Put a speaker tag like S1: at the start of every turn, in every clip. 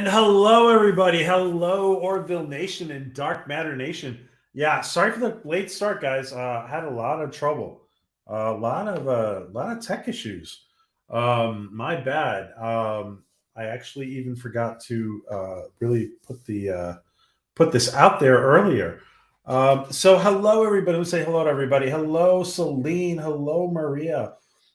S1: And hello, everybody. Hello, Orville Nation and Dark Matter Nation. Yeah, sorry for the late start, guys. Had a lot of trouble, a lot of tech issues. My bad. I actually even forgot to really put this out there earlier. So hello, everybody. Let's say hello to everybody. Hello, Celine. Hello, Maria.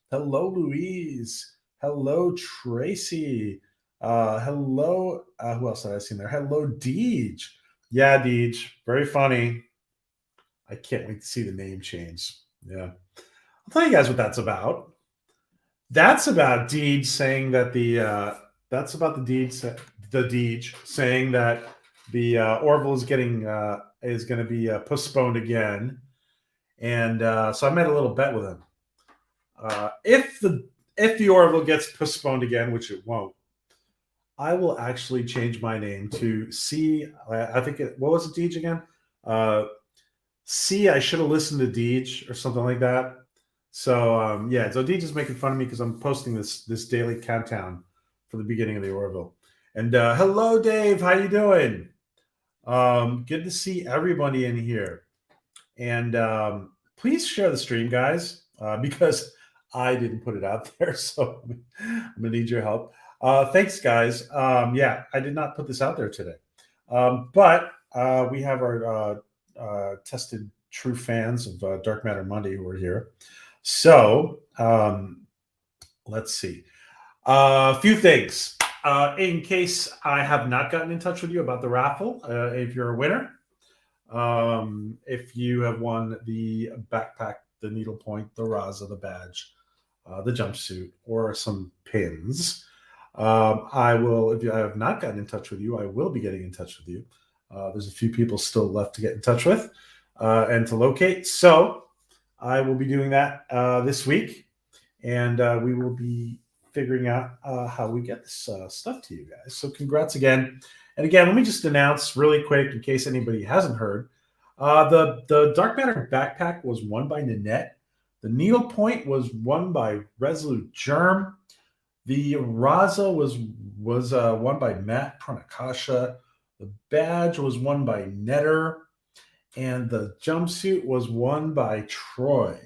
S1: Hello, Louise. Hello, Tracy. Hello. Who else did I see there? Hello, Deej. Yeah, Deej. Very funny. I can't wait to see the name change. Yeah. I'll tell you guys what that's about. That's about Deej saying that that's about the Deej saying that the Orville is going to be postponed again, and so I made a little bet with him. If the Orville gets postponed again, which it won't, I will actually change my name to C. I think what was it, Deej again? C. I should have listened to Deej or something like that. So yeah, so Deej is making fun of me because I'm posting this daily countdown for the beginning of the Orville. And hello, Dave. How you doing? Good to see everybody in here. And please share the stream, guys, because I didn't put it out there, so I'm gonna need your help. Thanks, guys. Yeah, I did not put this out there today, but we have our tested true fans of Dark Matter Monday who are here. So let's see. A few things. In case I have not gotten in touch with you about the raffle, if you're a winner, if you have won the backpack, the needlepoint, the Raza, the badge, the jumpsuit, or some pins, I will. If I have not gotten in touch with you, I will be getting in touch with you. There's a few people still left to get in touch with and to locate. So I will be doing that this week, and we will be figuring out how we get this stuff to you guys. So congrats again. And again, let me just announce really quick, in case anybody hasn't heard, the Dark Matter backpack was won by Nanette. The needlepoint was won by Resolute Germ. The Raza was won by Matt Pranakasha. The badge was won by Netter. And the jumpsuit was won by Troy.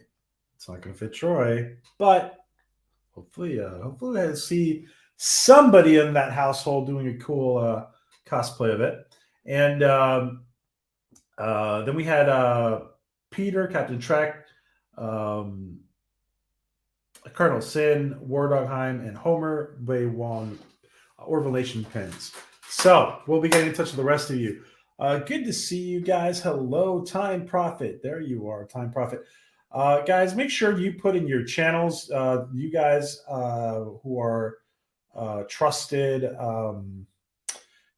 S1: It's not going to fit Troy, but hopefully I see somebody in that household doing a cool cosplay of it. And then we had Peter, Captain Trek, Colonel Sin, War Dogheim, and Homer. They won Orville Nation pins. So we'll be getting in touch with the rest of you. Good to see you guys. Hello, Time Prophet. There you are, Time Prophet. Guys, make sure you put in your channels. You guys who are trusted,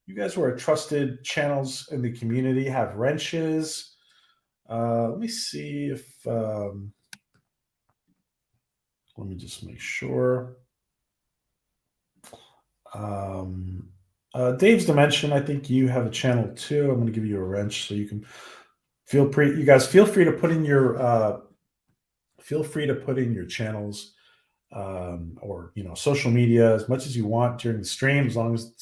S1: you guys who are trusted channels in the community have wrenches. Let me see if. Let me just make sure. Dave's Dimension, I think you have a channel too. I'm going to give you a wrench so you can feel free. You guys feel free to put in your channels or social media as much as you want during the stream, as long as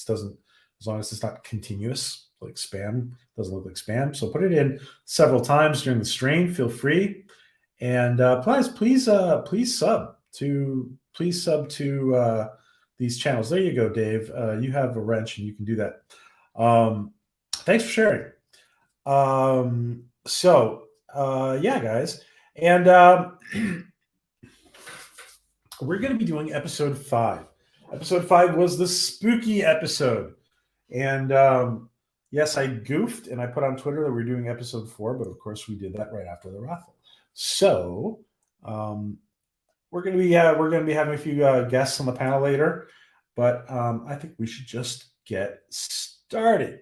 S1: it's not continuous like spam. Doesn't look like spam. So put it in several times during the stream. Feel free, and please sub to these channels. There you go, Dave. You have a wrench and you can do that. Thanks for sharing. Yeah, guys. And we're going to be doing episode 5. Episode 5 was the spooky episode. And yes, I goofed and I put on Twitter that we're doing episode 4, but of course we did that right after the raffle. So we're going to be having a few guests on the panel later, but I think we should just get started.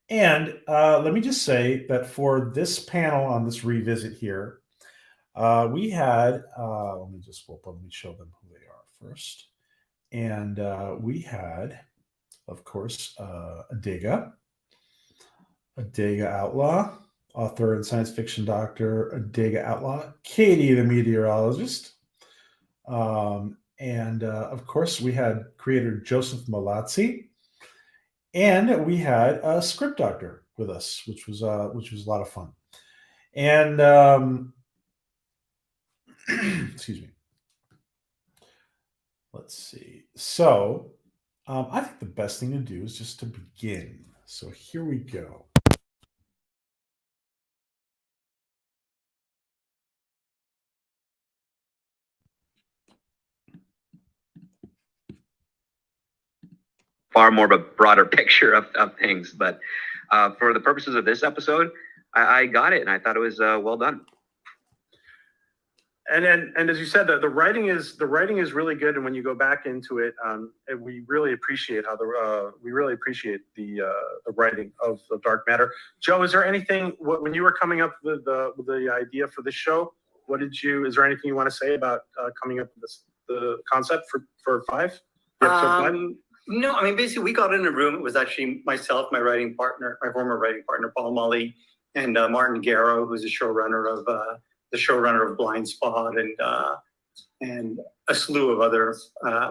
S1: And let me just say that for this panel on this revisit here, we had let me show them who they are first. And we had, of course, ADEGA Outlaw, author and science fiction doctor, ADEGA Outlaw, Katie the meteorologist, and of course we had creator Joseph Malazzi, And we had a script doctor with us, which was a lot of fun. And excuse me. Let's see. So I think the best thing to do is just to begin. So here we go.
S2: Far more of a broader picture of things, but for the purposes of this episode, I got it, and I thought it was well done.
S3: And as you said, the writing is really good, and when you go back into it, we really appreciate the writing of Dark Matter. Joe, is there anything when you were coming up with the idea for this show? Is there anything you want to say about coming up with the concept for episode 5?
S4: No, I mean, basically we got in a room. It was actually myself, my former writing partner, Paul Mully, and Martin Garrow, who's the showrunner of Blind Spot and a slew of other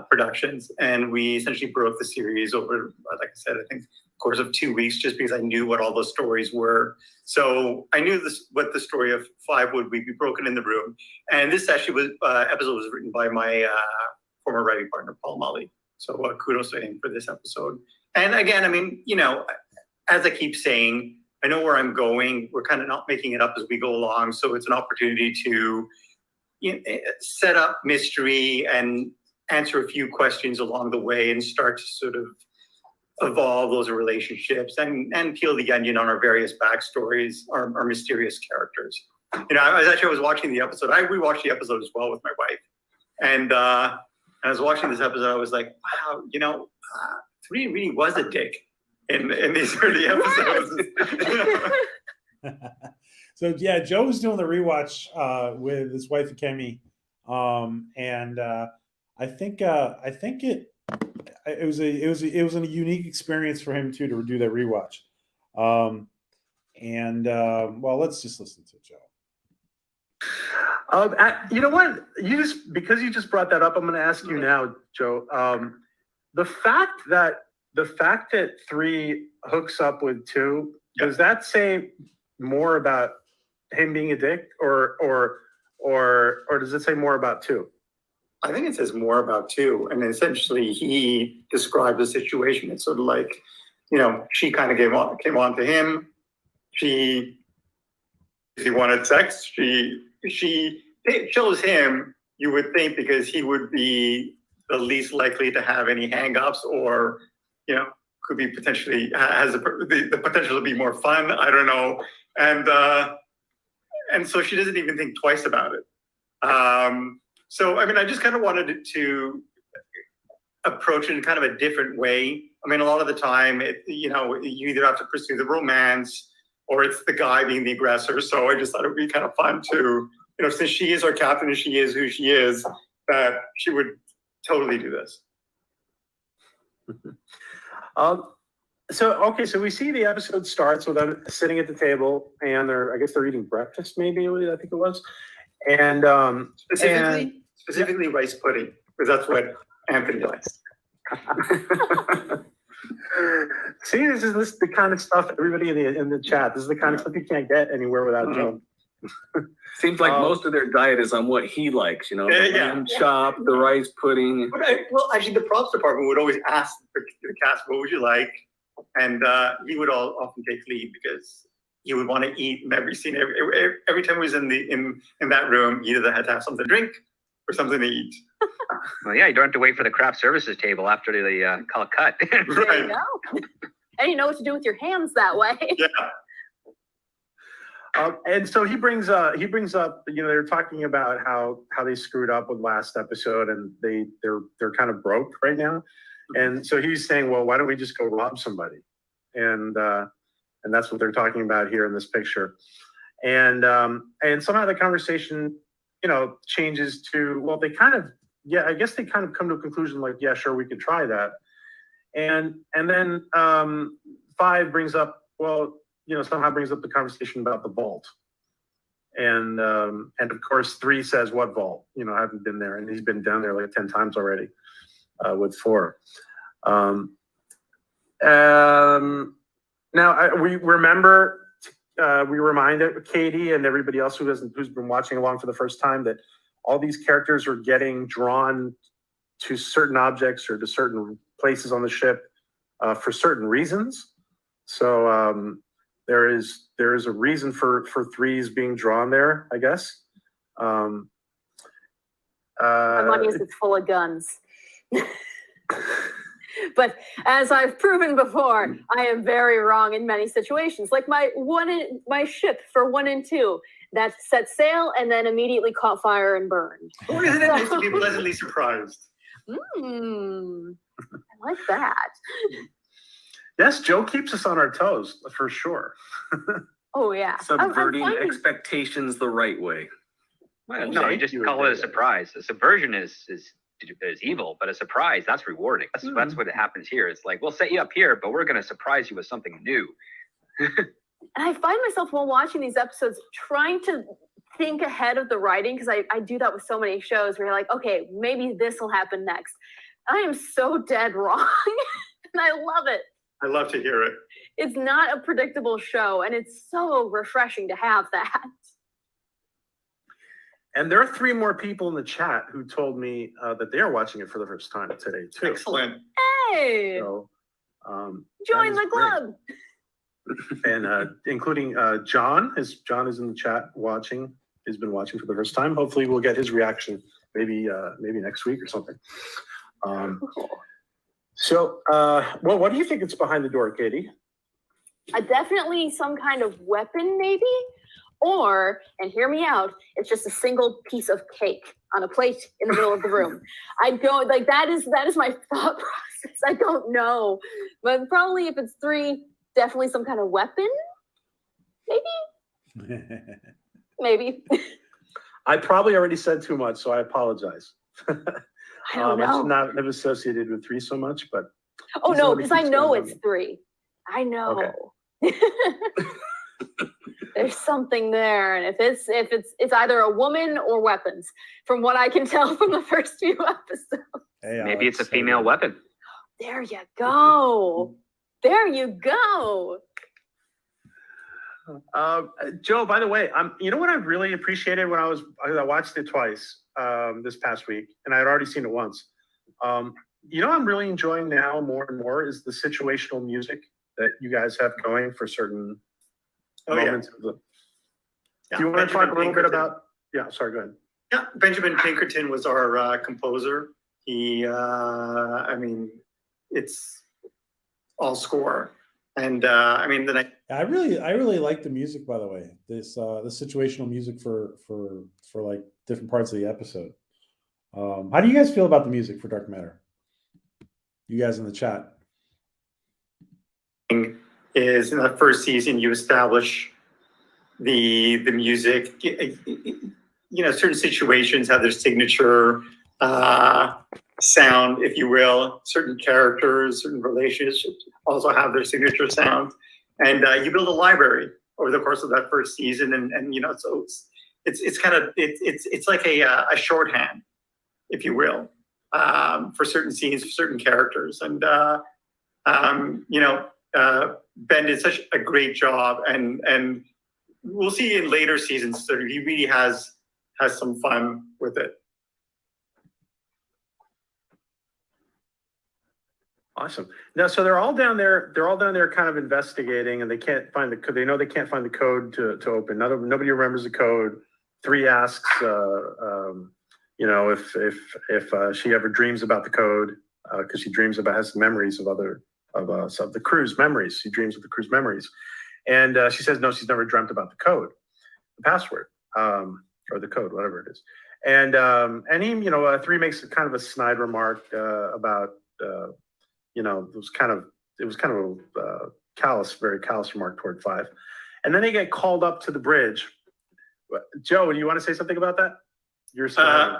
S4: productions. And we essentially broke the series over, like I said, I think the course of 2 weeks, just because I knew what all the stories were. So I knew what the story of 5 would be broken in the room. And this actually episode was written by my former writing partner, Paul Mully. So kudos to him for this episode. And again, I mean, as I keep saying, I know where I'm going. We're kind of not making it up as we go along. So it's an opportunity to set up mystery and answer a few questions along the way and start to sort of evolve those relationships and peel the onion on our various backstories, our mysterious characters. I was watching the episode. I rewatched the episode as well with my wife. And I was watching this episode. I was like, wow, 3 really was a dick in these early episodes.
S1: So yeah, Joe was doing the rewatch with his wife Kemi, and I think it was a unique experience for him too to do that rewatch. Well, let's just listen to Joe.
S3: You know what? Because you just brought that up, I'm going to ask you now, Joe. The fact that 3 hooks up with 2, does that say more about him being a dick, or does it say more about 2?
S4: I think it says more about 2, and essentially he described the situation. It's sort of like, she kind of came on to him. If he wanted sex, she chose him, you would think, because he would be the least likely to have any hang-ups, or could be potentially has the potential to be more fun. I don't know, and so she doesn't even think twice about it. So I mean, I just kind of wanted to approach it in kind of a different way. I mean, a lot of the time, you either have to pursue the romance, or it's the guy being the aggressor. So I just thought it would be kind of fun to, since she is our captain and she is who she is, that she would totally do this.
S3: So we see the episode starts with them sitting at the table, and they're eating breakfast, maybe, I think it was. And
S4: specifically rice pudding, because that's what Anthony likes.
S3: See, this is the kind of stuff, everybody in the chat, this is the kind of stuff you can't get anywhere without Joe.
S5: Seems like most of their diet is on what he likes, the lamb chop, the rice pudding.
S4: Well, actually, the props department would always ask the cast, what would you like? And he would often take lead, because he would want to eat in every scene. Every time he was in that room, he either had to have something to drink or something to eat.
S2: Well, yeah, you don't have to wait for the craft services table after the call cut.
S4: Right.
S6: There you go. And you know what to do with your hands that way.
S4: Yeah.
S3: And so he brings up, they're talking about how they screwed up with last episode, and they're kind of broke right now. And so he's saying, well, why don't we just go rob somebody? And that's what they're talking about here in this picture. And somehow the conversation, changes to, well, I guess they kind of come to a conclusion like, yeah, sure, we could try that. And then 5 brings up, well, somehow brings up the conversation about the vault. And of course 3 says, what vault? I haven't been there, and he's been down there like 10 times already with 4. We remember, we reminded Katie and everybody else who's been watching along for the first time that all these characters are getting drawn to certain objects or to certain places on the ship for certain reasons. So there is a reason for threes being drawn there, I guess.
S6: My money is it's full of guns. But as I've proven before, I am very wrong in many situations. Like my ship for 1 and 2 that set sail and then immediately caught fire and burned.
S4: Who isn't it nice to be pleasantly surprised?
S6: I like that.
S3: Yes, Joe keeps us on our toes for sure.
S6: Oh yeah,
S5: Subverting
S6: I'm finding...
S5: expectations the right way.
S2: Well, no, you just call it a surprise. A subversion is evil, but a surprise, that's rewarding. That's what happens here. It's like, we'll set you up here, but we're going to surprise you with something new.
S6: And I find myself while watching these episodes trying to think ahead of the writing, because I do that with so many shows where you're like, okay, maybe this will happen next. I am so dead wrong. And I love it.
S3: I love to hear it.
S6: It's not a predictable show, and it's so refreshing to have that.
S3: And there are 3 more people in the chat who told me that they are watching it for the first time today too.
S4: Excellent.
S6: Hey,
S3: So,
S6: join the club.
S3: And including John. John is in the chat watching. He's been watching for the first time. Hopefully, we'll get his reaction maybe next week or something. So, well, what do you think it's behind the door, Katie?
S6: Definitely some kind of weapon, maybe. Or, and hear me out, it's just a single piece of cake on a plate in the middle of the room. I don't like that is my thought process. I don't know, but probably if it's 3, definitely some kind of weapon. Maybe.
S3: I probably already said too much, so I apologize.
S6: I don't know.
S3: I should not have associated with 3 so much, but
S6: oh no, because I know it's 3. I know. Okay. There's something there, and if it's either a woman or weapons, from what I can tell from the first few episodes.
S1: Hey,
S2: maybe it's a female weapon.
S6: There you go. There you go.
S3: Joe, by the way, you know what I really appreciated when I watched it twice this past week, and I had already seen it once. You know, I'm really enjoying now more and more is the situational music that you guys have going for certain moments.
S4: Yeah.
S3: Do you want to talk a little bit about? Yeah, sorry, go ahead.
S4: Yeah, Benjamin Pinkerton was our composer. He, I mean, it's all score, and I mean
S1: I really like the music. By the way, this the situational music for like different parts of the episode. How do you guys feel about the music for Dark Matter? You guys in the chat.
S4: Is in the first season you establish the music, you know, certain situations have their signature sound, if you will. Certain characters, certain relationships also have their signature sound, and you build a library over the course of that first season, and you know, so it's kind of it's like a shorthand, if you will, for certain scenes, for certain characters, and you know. Ben did such a great job, and we'll see in later seasons that he really has some fun with it.
S3: Awesome. Now, so they're all down there. They're all down there, kind of investigating, and they can't find the code. They know they can't find the code to open. Nobody remembers the code. 3 asks, you know, if she ever dreams about the code, because she dreams about has memories of other. Of the crew's memories. She dreams of the crew's memories. And she says, no, she's never dreamt about the code, the password, or the code, whatever it is. And he, you know, 3 makes a kind of a snide remark about, you know, it was kind of a callous, very callous remark toward 5. And then they get called up to the bridge. Joe, do you want to say something about that? You're smiling.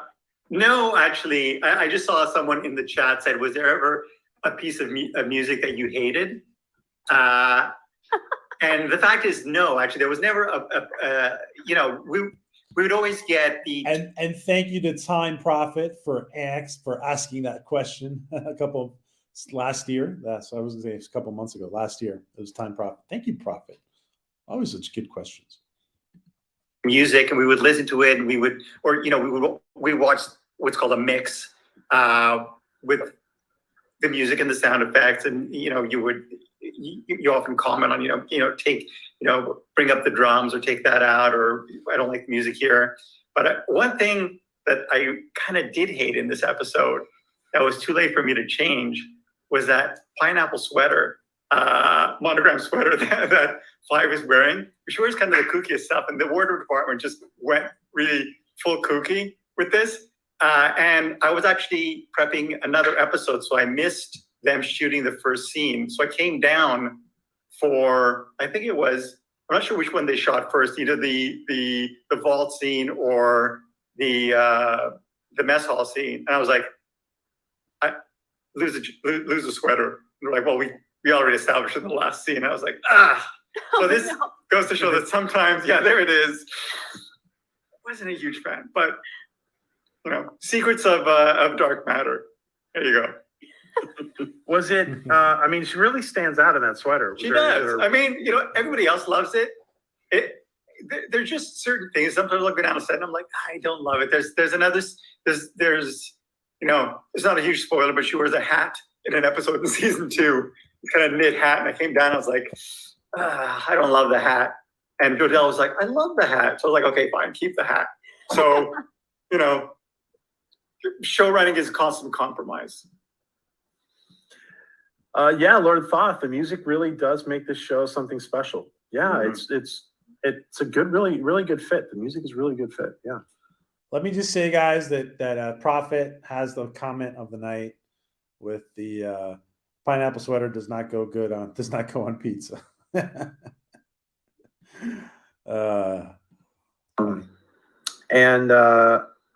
S4: No, actually, I just saw someone in the chat said, was there ever a piece of music that you hated? And the fact is, no, actually, there was never a you know, we would always get the
S1: and thank you to Time Prophet for asking that question a couple last year. So I was going to say it's a couple months ago. Last year, it was Time Prophet. Thank you, Prophet. Always such good questions.
S4: Music, and we would listen to it, and we would watch what's called a mix with the music and the sound effects, and you often comment on bring up the drums or take that out, or I don't like the music here. But one thing that I kind of did hate in this episode that was too late for me to change was that pineapple sweater, monogram sweater that Fly was wearing. She wears kind of the kookiest stuff, and the wardrobe department just went really full kooky with this. And I was actually prepping another episode, so I missed them shooting the first scene. So I came down for, I think it was, I'm not sure which one they shot first, either the vault scene or the mess hall scene. And I was like, I lose a sweater. And they're like, well, we already established in the last scene. I was like, So this goes to show that sometimes, yeah, there it is. I wasn't a huge fan, but secrets of dark matter. There you go.
S3: Was it? I mean, she really stands out in that sweater.
S4: She does. I mean, everybody else loves it. There's just certain things. Sometimes I look down a set and I'm like, I don't love it. There's another. There's it's not a huge spoiler, but she wears a hat in an episode in season 2, kind of knit hat, and I came down. I was like, I don't love the hat. And Jodelle was like, I love the hat. So I was like, okay, fine, keep the hat. So show running is a constant compromise.
S3: Yeah, Lord Thoth, the music really does make this show something special. Yeah, it's a good, really good fit. The music is a really good fit. Yeah.
S1: Let me just say, guys, that Prophet has the comment of the night with the pineapple sweater does not go on pizza.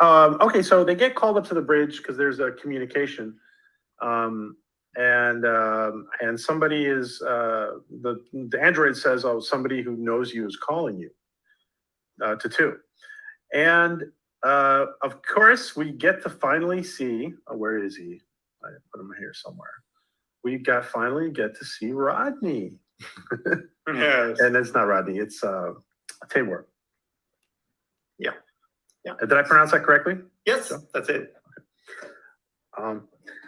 S3: Okay, so they get called up to the bridge because there's a communication, and somebody is the android says, "Oh, somebody who knows you is calling you." To 2, and of course we get to finally see where is he? I put him here somewhere. We finally get to see Rodney.
S4: Yes.
S3: And it's not Rodney, it's Tabor.
S4: Yeah.
S3: Did I pronounce that correctly?
S4: Yes,
S3: So?
S4: that's it.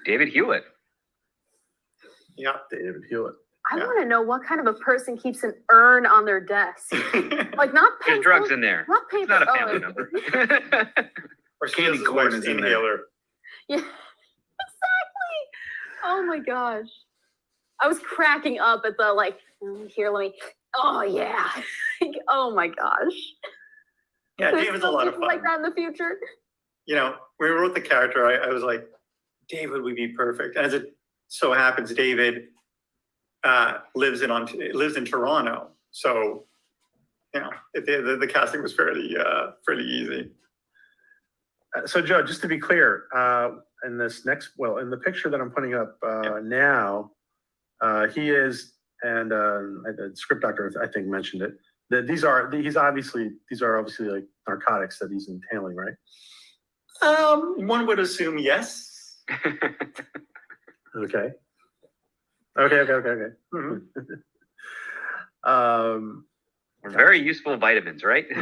S2: David Hewlett.
S4: Yeah.
S3: David Hewlett.
S6: I want to know what kind of a person keeps an urn on their desk. Like not paper.
S2: There's drugs in there.
S6: Not paper.
S2: It's not a family number.
S4: Or
S5: Candy corn is in there.
S4: inhaler.
S6: Yeah, exactly. Oh my gosh. I was cracking up at the oh yeah. Oh my gosh.
S4: Yeah, David's a lot of fun.
S6: Like that in the future.
S4: When we wrote the character, I was like, David would be perfect. As it so happens, David lives in Toronto, so the casting was fairly easy.
S3: So Joe, just to be clear, in the picture that I'm putting up now, he is, and the script doctor I think mentioned it, that these are obviously like narcotics that he's inhaling, right?
S4: One would assume yes.
S3: Okay.
S2: Very useful vitamins, right?
S6: See,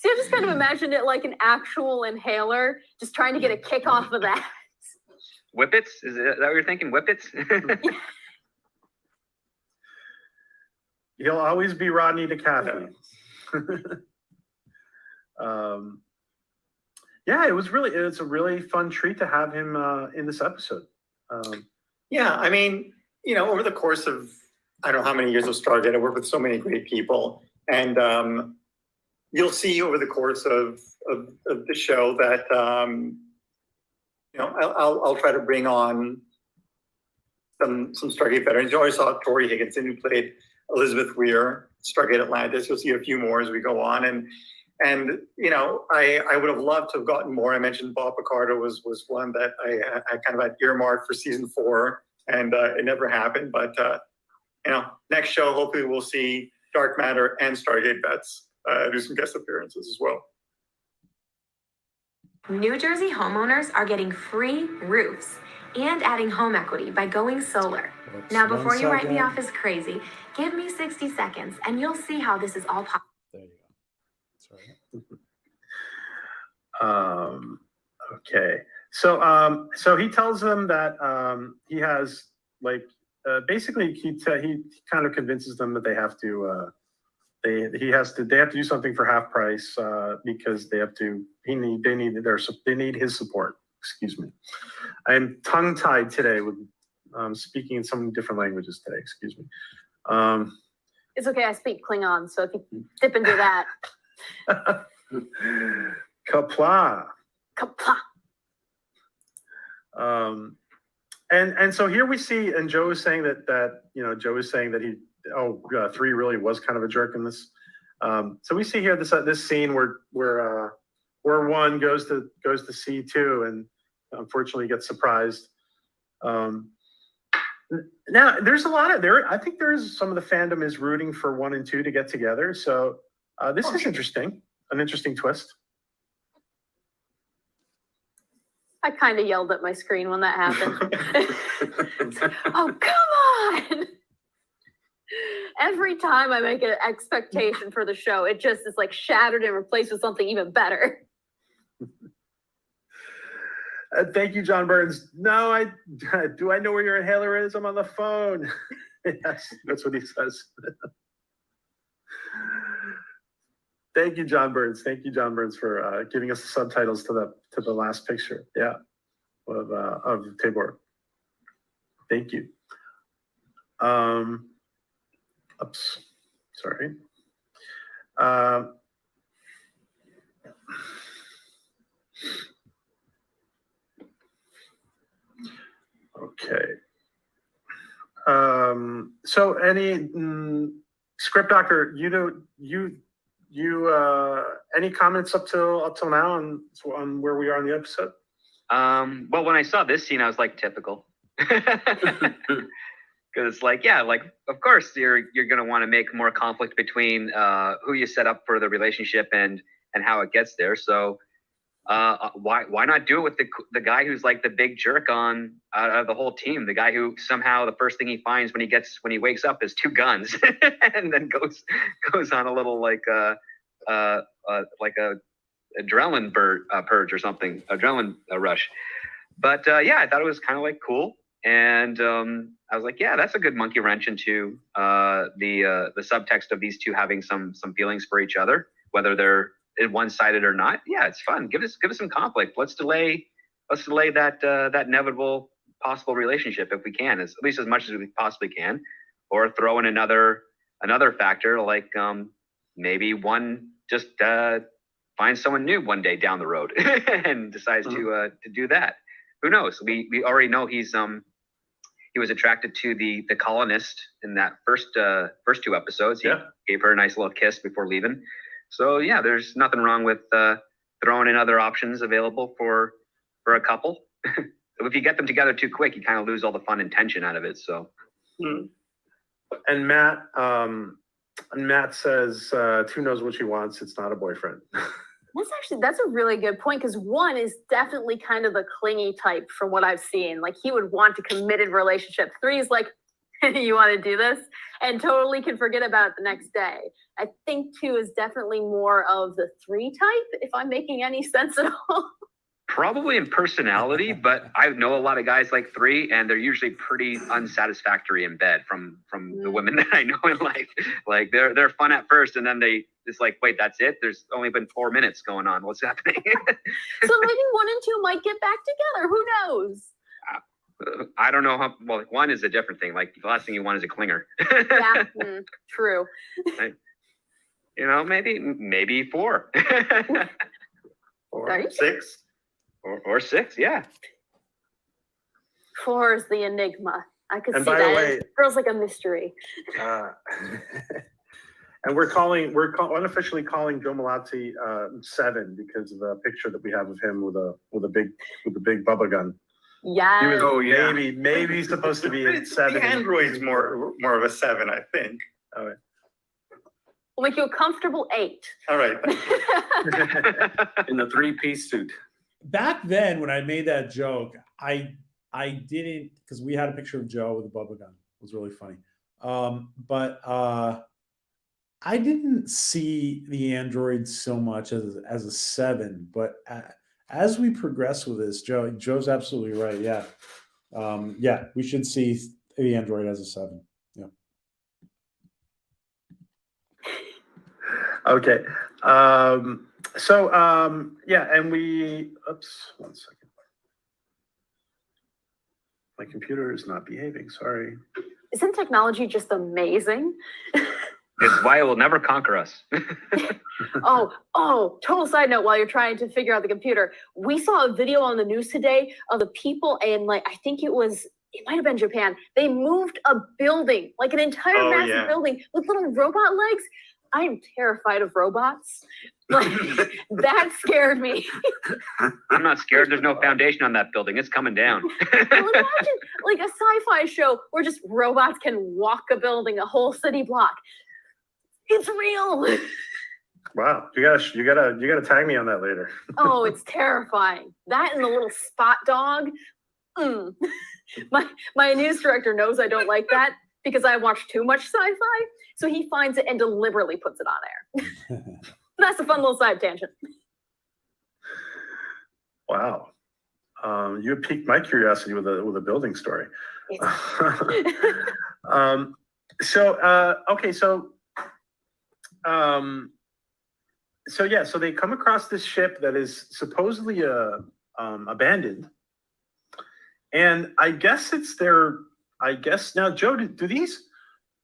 S6: I just kind of imagined it like an actual inhaler, just trying to get a kick off of that.
S2: Whippets? Is that what you're thinking? Whippets?
S3: He'll always be Rodney to Kathy. Yeah, it's a really fun treat to have him in this episode.
S4: Yeah, I mean, over the course of I don't know how many years of Stargate, I worked with so many great people, and you'll see over the course of the show that I'll try to bring on some Stargate veterans. You already saw Tori Higginson, who played Elizabeth Weir, Stargate Atlantis. You'll see a few more as we go on, and I would have loved to have gotten more. I mentioned Bob Picardo was one that I kind of had earmarked for season 4, and it never happened. But next show, hopefully we'll see Dark Matter and Stargate vets do some guest appearances as well.
S7: New Jersey homeowners are getting free roofs and adding home equity by going solar.
S1: Whoops,
S7: Now,
S1: one
S7: before you write me
S1: second.
S7: off as crazy, give me 60 seconds and you'll see how this is all possible.
S1: There you go. Sorry.
S3: Okay. So he tells them that he has like basically he kind of convinces them that they have to they have to do something for half price because they need his support. Excuse me. I'm tongue tied today with speaking in some different languages today. Excuse me.
S6: It's okay. I speak Klingon, so if you dip into that.
S3: Kapla.
S6: Kapla.
S3: And so here we see, and Joe is saying that Joe is saying that Three really was kind of a jerk in this. So we see here this scene where one goes to see two and unfortunately gets surprised. Now there's a lot of I think there's some of the fandom is rooting for 1 and 2 to get together. So this is interesting, an interesting twist.
S6: I kind of yelled at my screen when that happened. Oh, come on! Every time I make an expectation for the show, it just is like shattered and replaced with something even better.
S3: Thank you, John Burns. No, do I know where your inhaler is? I'm on the phone. Yes, that's what he says. Thank you, John Burns. Thank you, John Burns, for giving us the subtitles to the last picture. Yeah, of Tabor. Thank you. Oops, sorry. Okay. So any script doctor, any comments up till now on where we are in the episode?
S2: Well, when I saw this scene, I was like, typical. Because it's like, yeah, like, of course you're gonna want to make more conflict between who you set up for the relationship and how it gets there. So why not do it with the guy who's like the big jerk out of the whole team, the guy who somehow the first thing he finds when he wakes up is 2 guns and then goes on a little like a adrenaline purge or something, adrenaline rush. But yeah, I thought it was kind of like cool. And I was like, yeah, that's a good monkey wrench into the subtext of these two having some feelings for each other, whether they're one-sided or not. Yeah, it's fun. Give us some conflict. Let's delay that inevitable possible relationship if we can, at least as much as we possibly can, or throw in another factor like maybe one just finds someone new one day down the road and decides to do that. Who knows? We already know he was attracted to the colonist in that first 2 episodes. He gave her a nice little kiss before leaving. So yeah, there's nothing wrong with throwing in other options available for a couple. So if you get them together too quick, you kind of lose all the fun and tension out of it. So.
S3: And Matt says, "Two knows what she wants. It's not a boyfriend."
S6: That's a really good point, because 1 is definitely kind of the clingy type from what I've seen. Like, he would want a committed relationship. 3 is like, you want to do this? And totally can forget about it the next day. I think 2 is definitely more of the 3 type, if I'm making any sense at all.
S2: Probably in personality, but I know a lot of guys like 3, and they're usually pretty unsatisfactory in bed from the women that I know in life. Like they're fun at first, and then it's like, wait, that's it? There's only been 4 minutes going on. What's happening?
S6: So maybe 1 and 2 might get back together. Who knows?
S2: I don't know how. Well, 1 is a different thing. Like the last thing you want is a clinger.
S6: Yeah, true.
S2: Like, maybe 4.
S3: Or 6.
S2: Or 6, yeah.
S6: 4 is the enigma. I could
S3: And
S6: see
S3: by the
S6: that.
S3: way,
S6: It feels like a mystery.
S3: And we're unofficially calling Joe Malazzi 7 because of a picture that we have of him with a big Bubba gun.
S6: Yeah.
S3: He was maybe he's supposed to be at 7.
S4: The android's more of a 7, I think.
S3: All right.
S6: We'll make you a comfortable 8.
S4: All right.
S5: In the 3-piece suit.
S1: Back then, when I made that joke, I I didn't, because we had a picture of Joe with a bubble gun. It was really funny. But I didn't see the Android so much as a 7, but as we progress with this, Joe's absolutely right. Yeah. Yeah, we should see the Android as a 7. Yeah.
S3: Okay. Yeah, and oops, 1 second. My computer is not behaving. Sorry.
S6: Isn't technology just amazing?
S2: It's why it will never conquer us.
S6: Total side note, while you're trying to figure out the computer, we saw a video on the news today of the people in, like, I think it might have been Japan. They moved a building, like an entire massive building with little robot legs. I am terrified of robots. Like, that scared me.
S2: I'm not scared. There's no foundation on that building. It's coming down.
S6: Well, imagine like a sci-fi show where just robots can walk a building, a whole city block. It's real.
S3: Wow, you gotta tag me on that later.
S6: Oh, it's terrifying. That and the little spot dog. My news director knows I don't like that because I watch too much sci-fi. So he finds it and deliberately puts it on air. That's a fun little side tangent.
S3: Wow, you piqued my curiosity with a building story. So they come across this ship that is supposedly abandoned, and I guess now, Joe,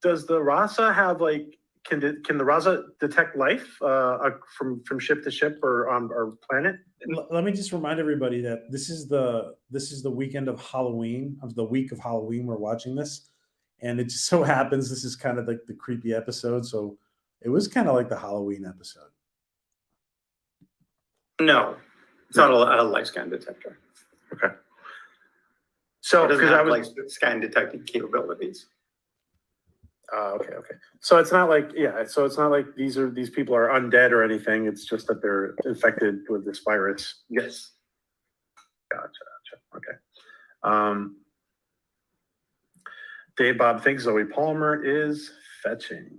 S3: does the Rasa have like, can the Rasa detect life from ship to ship or on our planet?
S1: Let me just remind everybody that this is the weekend of Halloween, of the week of Halloween. We're watching this, and it just so happens this is kind of like the creepy episode. So it was kind of like the Halloween episode.
S4: No, it's not a light scan detector.
S3: Okay. So
S4: It doesn't
S3: because
S4: have light scan detecting capabilities.
S3: Okay. So it's not like these people are undead or anything. It's just that they're infected with this virus.
S4: Yes.
S3: Gotcha. Okay. Dave Bob thinks Zoe Palmer is fetching.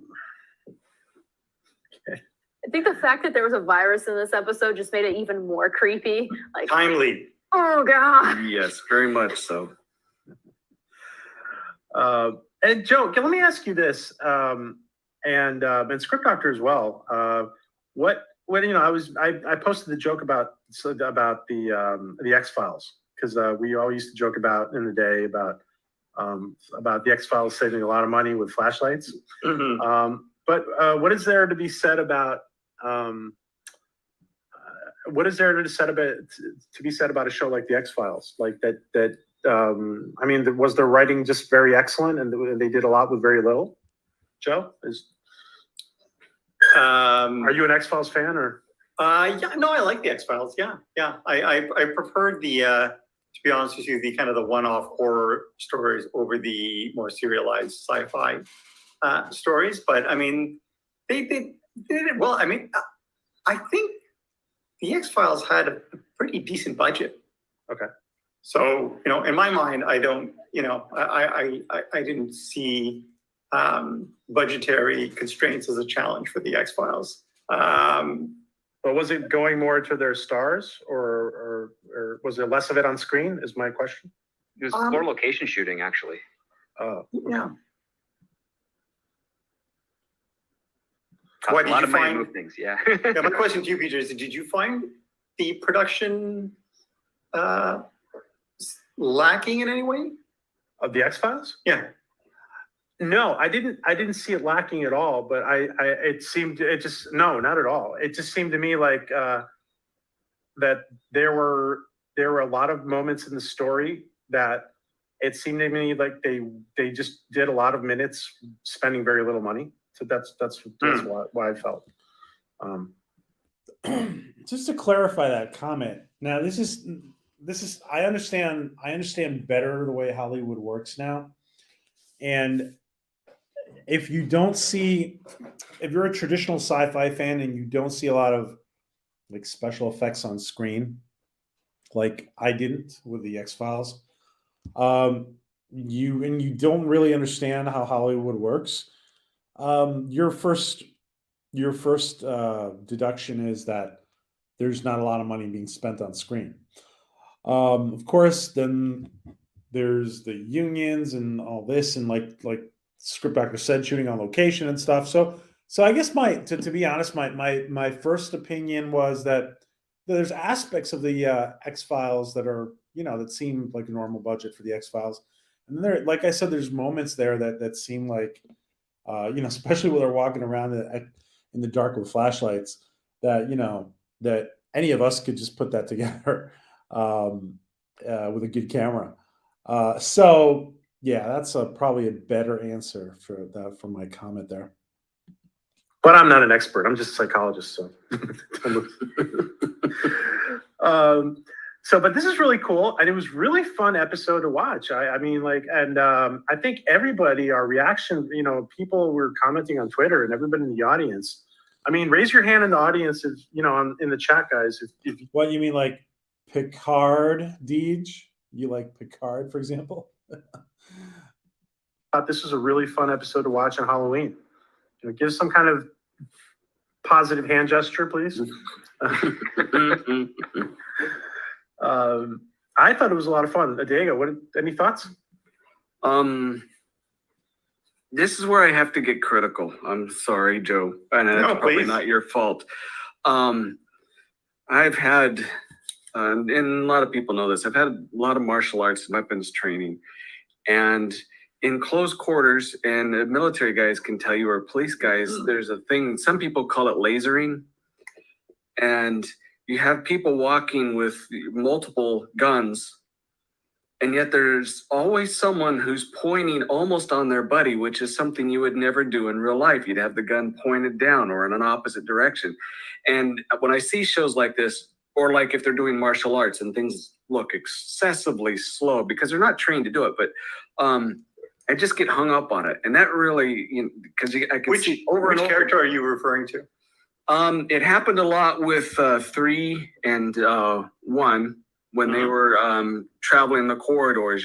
S3: Okay.
S6: I think the fact that there was a virus in this episode just made it even more creepy. Like,
S4: Timely.
S6: oh God.
S5: Yes, very much so.
S3: And Joe, let me ask you this, and Script Doctor as well. I posted the joke about the X-Files, because we all used to joke about in the day about the X-Files saving a lot of money with flashlights.
S4: Mm-hmm.
S3: But what is there to be said about a show like the X-Files, like that? I mean, was their writing just very excellent, and they did a lot with very little? Joe, are you an X-Files fan, or?
S4: Yeah, no, I like the X-Files. Yeah. I preferred to be honest with you, the kind of the one-off horror stories over the more serialized sci-fi stories. But I mean, they did it well. I mean, I think the X-Files had a pretty decent budget.
S3: Okay.
S4: So, in my mind, I don't, I didn't see budgetary constraints as a challenge for the X-Files.
S3: But was it going more to their stars, or was there less of it on screen, is my question?
S2: It was more location shooting, actually.
S4: Yeah.
S2: A lot of money to move things, yeah.
S4: Yeah, my question to you, Peter, is did you find the production lacking in any way?
S3: Of the X-Files?
S4: Yeah.
S3: No, I didn't see it lacking at all, but no, not at all. It just seemed to me like that there were a lot of moments in the story that it seemed to me like they just did a lot of minutes spending very little money. So that's why I felt.
S1: Just to clarify that comment. Now, this is I understand better the way Hollywood works now. And if you're a traditional sci-fi fan and you don't see a lot of like special effects on screen, like I didn't with the X-Files, you don't really understand how Hollywood works, your first deduction is that there's not a lot of money being spent on screen. Of course, then there's the unions and all this, and like script doctor said, shooting on location and stuff. So I guess to be honest, my first opinion was that there's aspects of the X-Files that are, that seem like a normal budget for the X-Files, and then there, like I said, there's moments there that seem like, especially when they're walking around in the dark with flashlights, that any of us could just put that together with a good camera. So yeah, that's probably a better answer for my comment there.
S3: But I'm not an expert. I'm just a psychologist. So, but this is really cool, and it was really fun episode to watch. I mean, I think everybody, our reaction, people were commenting on Twitter, and everybody in the audience. I mean, raise your hand in the audience if in the chat, guys. If
S1: what you mean, like Picard, Deej? You like Picard, for example?
S3: thought this was a really fun episode to watch on Halloween. Give some kind of positive hand gesture, please. I thought it was a lot of fun. ADEGA, any thoughts?
S5: This is where I have to get critical. I'm sorry, Joe, and it's probably not your fault. I've had, and a lot of people know this, I've had a lot of martial arts weapons training, and in close quarters, and the military guys can tell you, or police guys, there's a thing, some people call it lasering, and you have people walking with multiple guns, and yet there's always someone who's pointing almost on their buddy, which is something you would never do in real life. You'd have the gun pointed down or in an opposite direction. And when I see shows like this, or like if they're doing martial arts and things look excessively slow because they're not trained to do it, but I just get hung up on it. And that really, because I can see over
S4: which
S5: and over.
S4: character are you referring to?
S5: It happened a lot with 3 and 1 when they were traveling the corridors.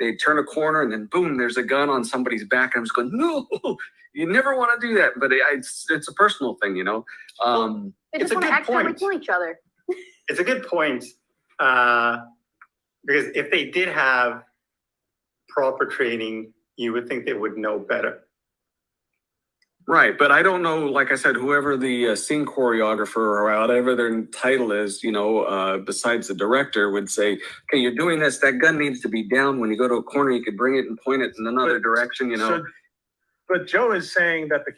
S5: They turn a corner and then boom, there's a gun on somebody's back. And I'm just going, no, you never want to do that. But it's a personal thing,
S6: They just want to accidentally kill each other.
S4: It's a good point, because if they did have proper training, you would think they would know better.
S5: Right, but I don't know, like I said, whoever the scene choreographer or whatever their title is, besides the director would say, okay, you're doing this, that gun needs to be down. When you go to a corner, you could bring it and point it in another direction,
S3: But Joe is saying that the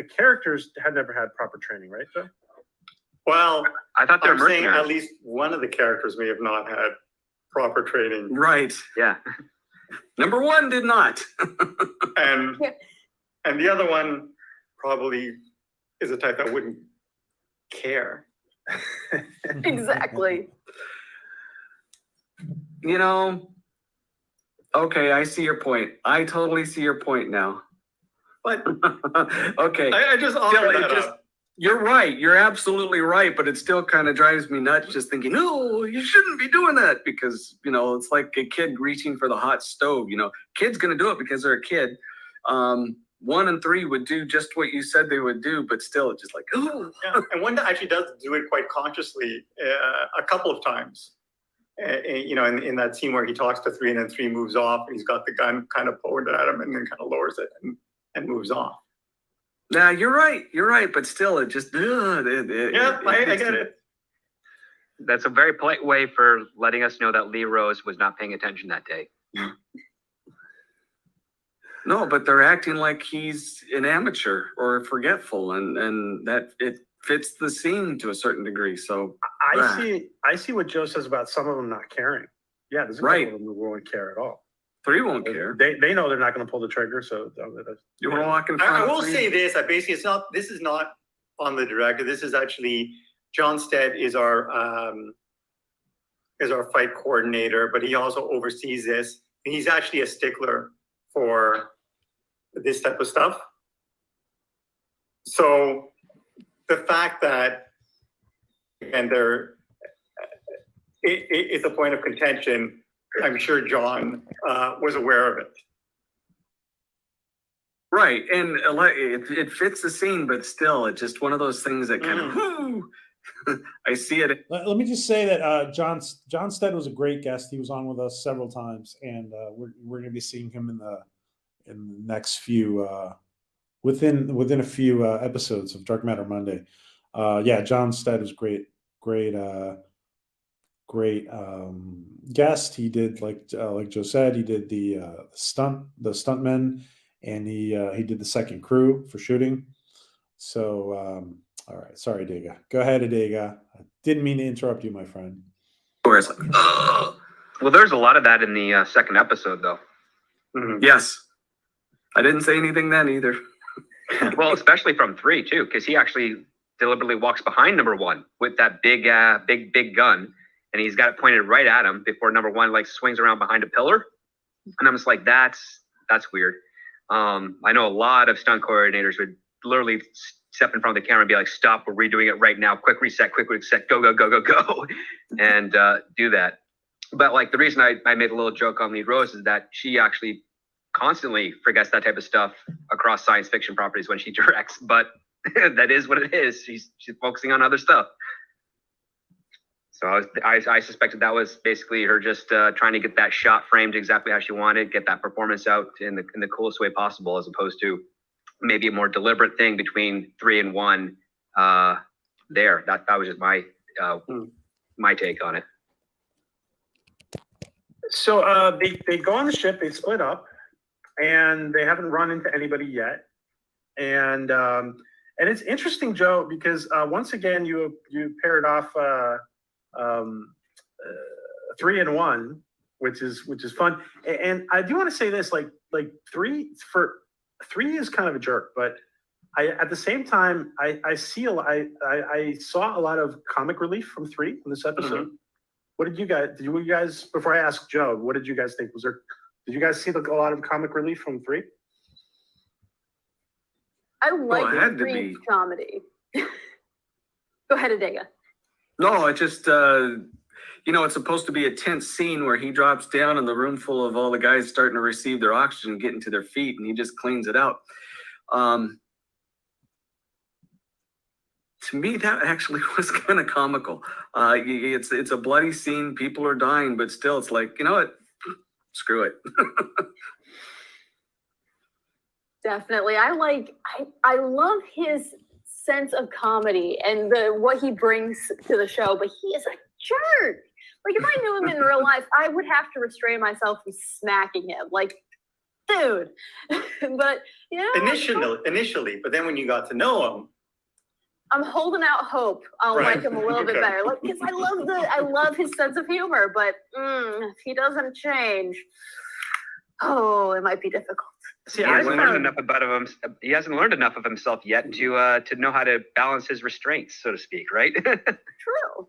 S3: characters had never had proper training, right, Joe?
S4: Well,
S2: I thought they were
S4: saying
S2: mercenaries.
S4: at least one of the characters may have not had proper training.
S5: Right.
S2: Yeah.
S5: Number 1 did not.
S4: And the other one probably is a type that wouldn't care.
S6: Exactly.
S5: Okay, I see your point. I totally see your point now.
S4: But
S5: okay.
S4: I just offered that up.
S5: You're right. You're absolutely right. But it still kind of drives me nuts just thinking, no, you shouldn't be doing that because, it's like a kid reaching for the hot stove. Kid's going to do it because they're a kid. 1 and 3 would do just what you said they would do, but still it's just like, oh.
S4: Yeah. And one actually does do it quite consciously a couple of times. In that scene where he talks to 3 and then 3 moves off and he's got the gun kind of pointed at him and then kind of lowers it and moves off.
S5: Now you're right, but still, it just
S4: I get it.
S2: That's a very polite way for letting us know that Lee Rose was not paying attention that day.
S5: No, but they're acting like he's an amateur or forgetful, and that it fits the scene to a certain degree. So
S3: I see what Joe says about some of them not caring. Yeah, there's a couple of them who won't care at all.
S5: 3 won't care.
S3: They know they're not going to pull the trigger, so
S5: You want to walk in front
S4: I
S5: of
S4: will
S5: 3?
S4: say this. This is not on the director. This is actually John Stead is our fight coordinator, but he also oversees this. And he's actually a stickler for this type of stuff. So the fact that, and it's a point of contention, I'm sure John was aware of it.
S5: Right, and it fits the scene, but still, it's just one of those things that kind of, I see it.
S1: Let me just say that John Stead was a great guest. He was on with us several times, and we're going to be seeing him in the next few within a few episodes of Dark Matter Monday. Yeah, John Stead was great guest. He did like Joe said, he did the stuntmen, and he did the second crew for shooting. So all right, sorry, ADEGA. Go ahead, ADEGA. I didn't mean to interrupt you, my friend.
S5: Where it's like,
S2: Well, there's a lot of that in the second episode, though.
S5: yes, I didn't say anything then either.
S2: Well, especially from 3 too, because he actually deliberately walks behind number 1 with that big gun, and he's got it pointed right at him before number 1 like swings around behind a pillar. And I'm just like, that's weird. I know a lot of stunt coordinators would literally step in front of the camera and be like, "Stop! We're redoing it right now. Quick reset! Quick reset! Go! Go! Go! Go! Go!" and do that. But like the reason I made a little joke on Lead Rose is that she actually constantly forgets that type of stuff across science fiction properties when she directs. But that is what it is. She's focusing on other stuff. So I suspected that was basically her just trying to get that shot framed exactly how she wanted, get that performance out in the coolest way possible, as opposed to maybe a more deliberate thing between 3 and 1. There, that was just my take on it.
S3: So they go on the ship, they split up, and they haven't run into anybody yet. And it's interesting, Joe, because once again you paired off 3 and 1, which is fun. And I do want to say this, like 3 is kind of a jerk, but at the same time I saw a lot of comic relief from 3 in this episode. Mm-hmm. What did you guys, before I ask Joe, what did you guys think? Did you guys see a lot of comic relief from 3?
S6: I like 3 comedy. Go ahead, ADEGA.
S5: No, it just, it's supposed to be a tense scene where he drops down in the room full of all the guys starting to receive their oxygen, getting to their feet, and he just cleans it out. To me, that actually was kind of comical. It's a bloody scene. People are dying, but still, it's like, you know what? Screw it.
S6: Definitely. I love his sense of comedy and what he brings to the show, but he is a jerk. Like, if I knew him in real life, I would have to restrain myself from smacking him. Like, dude. But,
S4: Initially, but then when you got to know him,
S6: I'm holding out hope I'll like him a little bit better. Like, because I love his sense of humor, but if he doesn't change, it might be difficult.
S2: See, he hasn't learned enough about him. He hasn't learned enough of himself yet to know how to balance his restraints, so to speak. Right?
S6: True.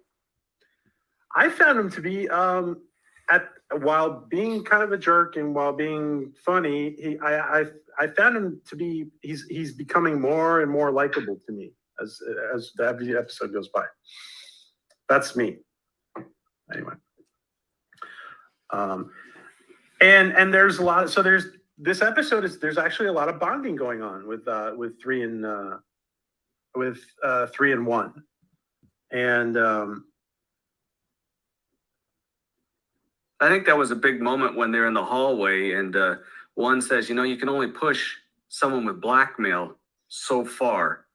S3: I found him to be while being kind of a jerk and while being funny. I found him to be he's becoming more and more likable to me as the episode goes by. That's me. Anyway. And there's a lot of, there's actually a lot of bonding going on with 3 and 1. And
S5: I think that was a big moment when they're in the hallway and 1 says, you can only push someone with blackmail so far.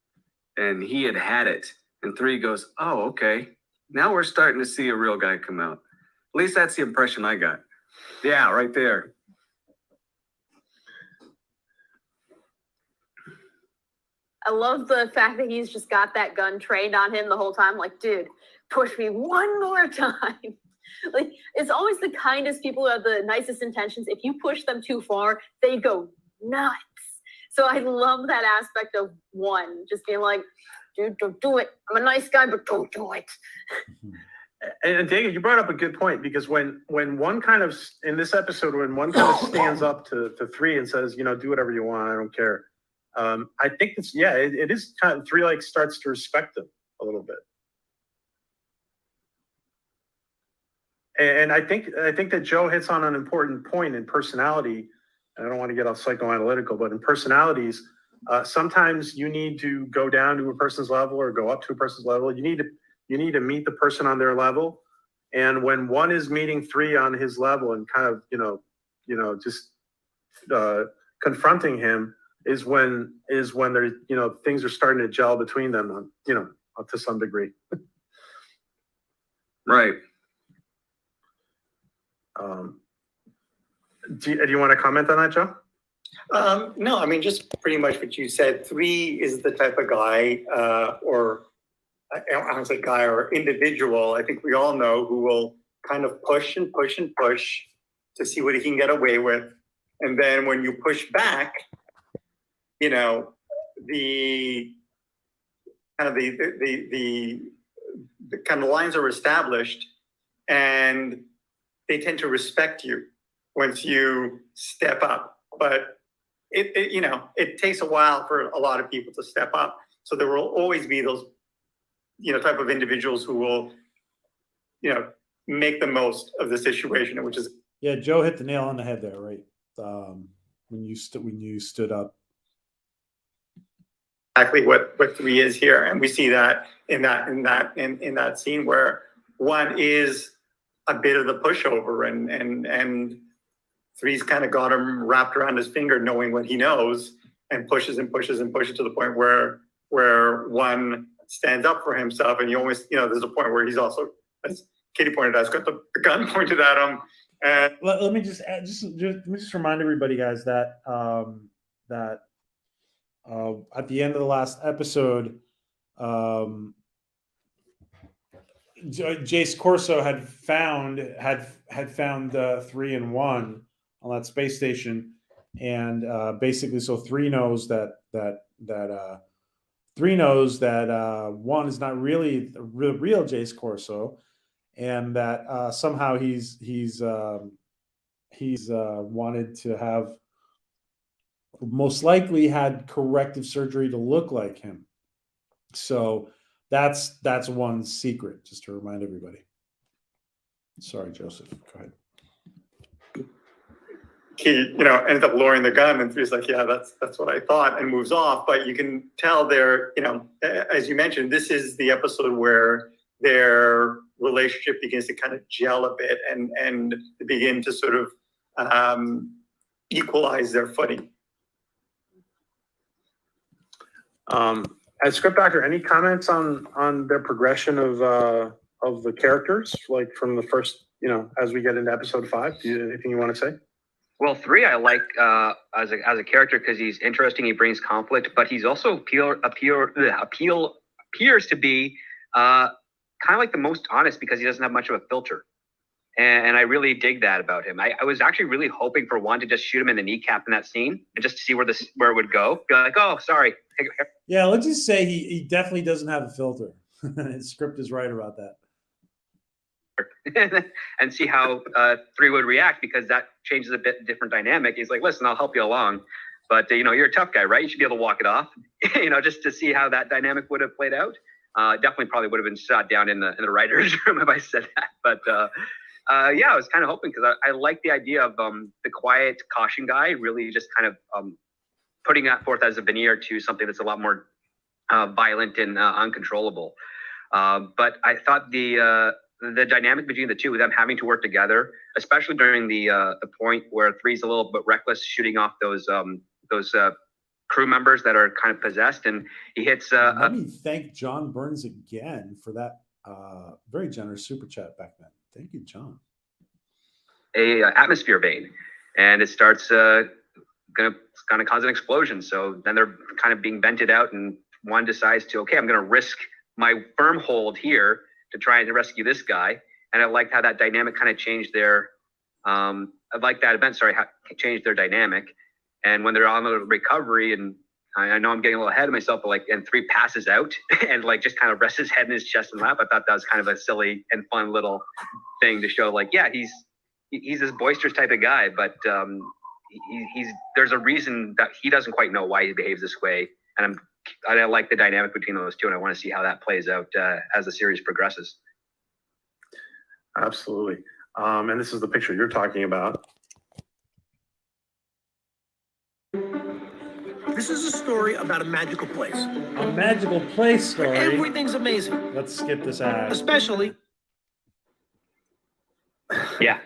S5: And he had it. And 3 goes, oh, okay. Now we're starting to see a real guy come out. At least that's the impression I got. Yeah, right there.
S6: I love the fact that he's just got that gun trained on him the whole time. Like, dude, push me one more time. Like, it's always the kindest people who have the nicest intentions. If you push them too far, they go nuts. So I love that aspect of 1, just being like, dude, don't do it. I'm a nice guy, but don't do it.
S3: And David, you brought up a good point, because when 1 kind of, in this episode, when 1 kind of stands up to 3 and says, do whatever you want, I don't care. I think it is kind of 3 starts to respect him a little bit. And I think that Joe hits on an important point in personality. I don't want to get all psychoanalytical, but in personalities, sometimes you need to go down to a person's level or go up to a person's level. You need to meet the person on their level. And when one is meeting three on his level and kind of, just confronting him is when there's, things are starting to gel between them, to some degree.
S5: Right.
S3: Do you want to comment on that, Joe?
S4: No, I mean, just pretty much what you said. 3 is the type of guy, or I don't say guy or individual, I think we all know, who will kind of push and push and push to see what he can get away with. And then when you push back, the kind of lines are established, and they tend to respect you once you step up. But it takes a while for a lot of people to step up. So there will always be those, type of individuals who will, make the most of the situation, which is.
S1: Yeah, Joe hit the nail on the head there, right? When you stood up.
S4: Exactly what 3 is here, and we see that in that scene where 1 is a bit of the pushover, and 3's kind of got him wrapped around his finger, knowing what he knows, and pushes and pushes and pushes to the point where 1 stands up for himself, and you always, there's a point where he's also, as Katie pointed out, he's got the gun pointed at him. And
S1: Let me just remind everybody, guys, that at the end of the last episode, Jace Corso had found 3 and 1 on that space station, and basically, so 3 knows that 1 is not really the real Jace Corso, and that somehow he's wanted to have, most likely had corrective surgery to look like him. So that's 1's secret, just to remind everybody. Sorry, Joseph. Go ahead.
S4: he, ends up lowering the gun, and 3's like, yeah, that's what I thought, and moves off. But you can tell there, as you mentioned, this is the episode where their relationship begins to kind of gel a bit and begin to sort of equalize their footing.
S3: As script doctor, any comments on their progression of the characters, like from the first, as we get into episode 5? Anything you want to say?
S2: Well, 3 I like as a character because he's interesting. He brings conflict, but he's also appears to be kind of like the most honest because he doesn't have much of a filter. And I really dig that about him. I was actually really hoping for 1 to just shoot him in the kneecap in that scene and just to see where it would go. Be like, oh, sorry.
S1: Yeah, let's just say he definitely doesn't have a filter. His script is right about that.
S2: And see how 3 would react, because that changes a bit different dynamic. He's like, listen, I'll help you along. But, you're a tough guy, right? You should be able to walk it off, just to see how that dynamic would have played out. Definitely probably would have been shot down in the writer's room if I said that. But yeah, I was kind of hoping, because I like the idea of the quiet caution guy really just kind of putting that forth as a veneer to something that's a lot more violent and uncontrollable. But I thought the dynamic between the two of them having to work together, especially during the point where 3's a little bit reckless, shooting off those crew members that are kind of possessed, and he hits.
S1: Let me thank John Burns again for that very generous super chat back then. Thank you, John.
S2: A atmosphere vein, and it starts gonna cause an explosion. So then they're kind of being vented out, and 1 decides to, okay, I'm gonna risk my firm hold here to try and rescue this guy. And I liked how that dynamic kind of changed their. I like that event. Sorry, changed their dynamic. And when they're on the recovery, and I know I'm getting a little ahead of myself, but and 3 passes out and just kind of rests his head in his chest and lap. I thought that was kind of a silly and fun little thing to show, yeah, he's this boisterous type of guy, but there's a reason that he doesn't quite know why he behaves this way. And I like the dynamic between those two, and I want to see how that plays out as the series progresses.
S3: Absolutely. And this is the picture you're talking about.
S8: This is a story about a magical place.
S1: A magical place story.
S8: Everything's amazing,
S1: Let's skip this ad.
S8: especially
S2: Yeah.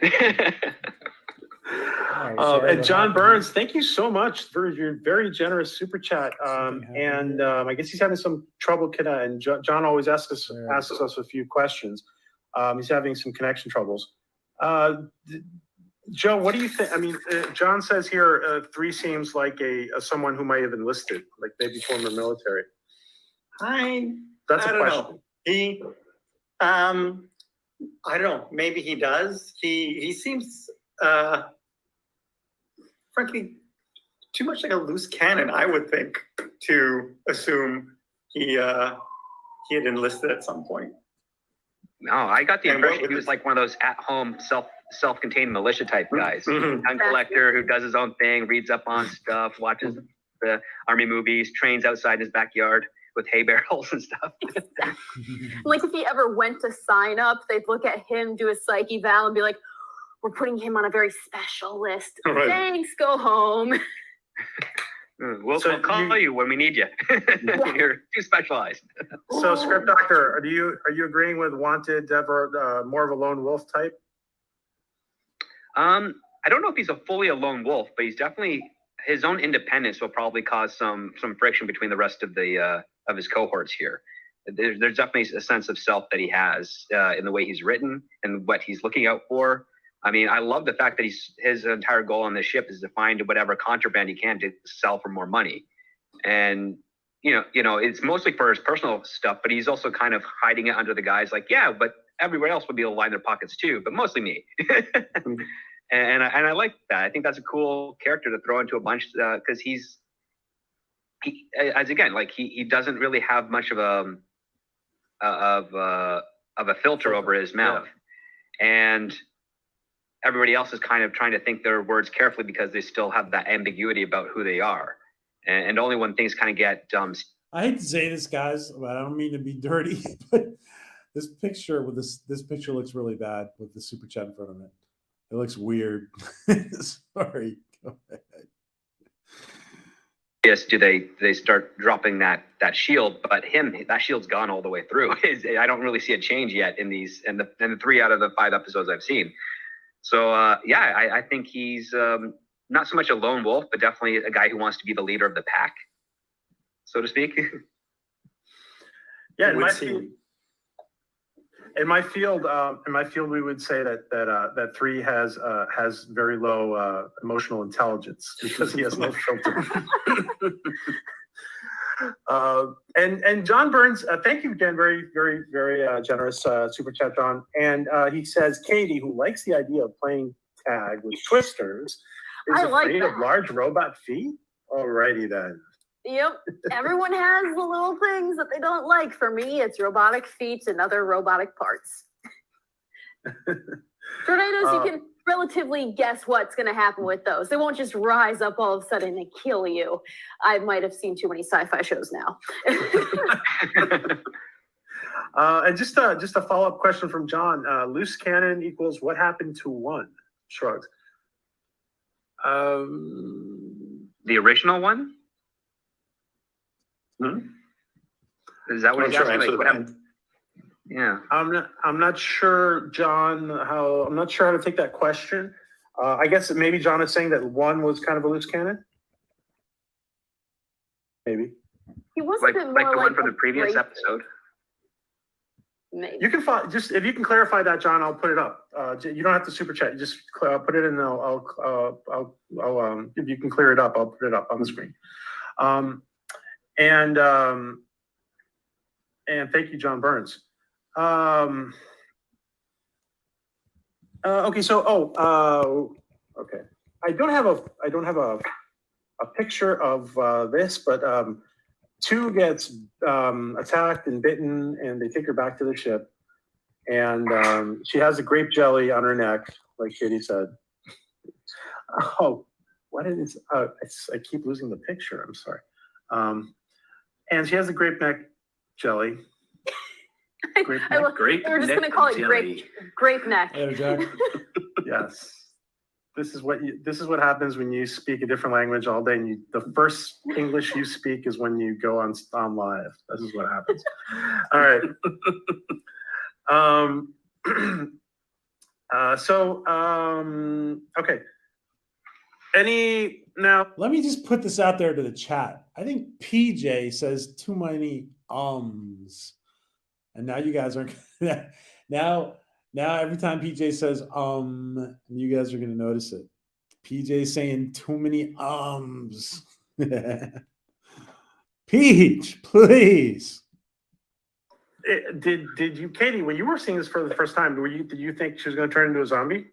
S1: Oh, sorry,
S3: And
S1: what
S3: John
S1: happened?
S3: Burns, thank you so much for your very generous super chat. And I guess he's having some trouble. And John always asks us a few questions. He's having some connection troubles. Joe, what do you think? I mean, John says here 3 seems like a someone who might have enlisted, like maybe former military. That's
S4: I
S3: a
S4: don't
S3: question.
S4: know. He, I don't know. Maybe he does. He seems, frankly, too much like a loose cannon, I would think, to assume he had enlisted at some point.
S2: No, I got the
S4: And
S2: impression
S4: what
S2: he
S4: would
S2: was like one of those at-home self-contained militia type guys.
S3: Mhm.
S2: Gun collector who does his own thing, reads up on stuff, watches the army movies, trains outside his backyard with hay barrels and stuff.
S6: Like if he ever went to sign up, they'd look at him, do a psych eval, and be like, "We're putting him on a very special list.
S3: Right.
S6: Thanks, go home."
S2: We'll call you when we need you. You're too specialized.
S3: So, Script Doctor, are you agreeing with Wanted, Deborah, more of a lone wolf type?
S2: I don't know if he's fully a lone wolf, but he's definitely his own independence will probably cause some friction between the rest of the of his cohorts here. There's definitely a sense of self that he has in the way he's written and what he's looking out for. I mean, I love the fact that his entire goal on this ship is to find whatever contraband he can to sell for more money. And you know, it's mostly for his personal stuff, but he's also kind of hiding it under the guise like, yeah, but everyone else would be able to line their pockets too, but mostly me. and I like that. I think that's a cool character to throw into a bunch because he doesn't really have much of a filter over his mouth, and everybody else is kind of trying to think their words carefully because they still have that ambiguity about who they are. And only when things kind of get
S1: I hate to say this, guys, but I don't mean to be dirty, but this picture with this picture looks really bad with the super chat in front of it. It looks weird. Sorry. Go ahead.
S2: yes, do they start dropping that shield? But that shield's gone all the way through. I don't really see a change yet in the 3 out of the 5 episodes I've seen. So I think he's not so much a lone wolf, but definitely a guy who wants to be the leader of the pack, so to speak.
S3: Yeah, in my field, we would say that 3 has very low emotional intelligence because he has no filter. And John Burns, thank you again, very, very, very generous super chat, John. And he says Katie, who likes the idea of playing tag with twisters, is afraid of large robot feet. Alrighty then.
S6: Yep. Everyone has the little things that they don't like. For me, it's robotic feet and other robotic parts. Tornadoes, you can relatively guess what's going to happen with those. They won't just rise up all of a sudden and kill you. I might have seen too many sci-fi shows now.
S3: And just a follow-up question from John. Loose cannon equals what happened to 1? Shrugs.
S2: The original one? Is that what he's asking? Like, what happened? Yeah.
S3: I'm not sure, John, I'm not sure how to take that question. I guess maybe John is saying that 1 was kind of a loose cannon. Maybe.
S6: He was
S2: Like
S6: a bit more
S2: the one
S6: like
S2: from the
S6: a
S2: previous
S6: break-
S2: episode.
S6: Maybe.
S3: You can just if you can clarify that, John, I'll put it up. You don't have to super chat. You just put it in. I'll if you can clear it up, I'll put it up on the screen. And thank you, John Burns. Okay, so okay. I don't have a picture of this, but 2 gets attacked and bitten, and they take her back to the ship. And she has a grape jelly on her neck, like Katie said. Oh, what is I keep losing the picture. I'm sorry. And she has a grape neck jelly. Grape
S6: I
S3: neck.
S6: love,
S5: Grape
S6: they were just
S5: neck
S6: gonna call it
S5: jelly.
S6: grape neck.
S1: There, Jack.
S3: Yes. This is what happens when you speak a different language all day, and the first English you speak is when you go on live. This is what happens. All right. Okay. Now?
S1: Let me just put this out there to the chat. I think PJ says too many ums, and now you guys are now every time PJ says you guys are gonna notice it. PJ saying too many ums. Peach, please.
S3: Did you, Katie, when you were seeing this for the first time, did you think she was going to turn into a zombie?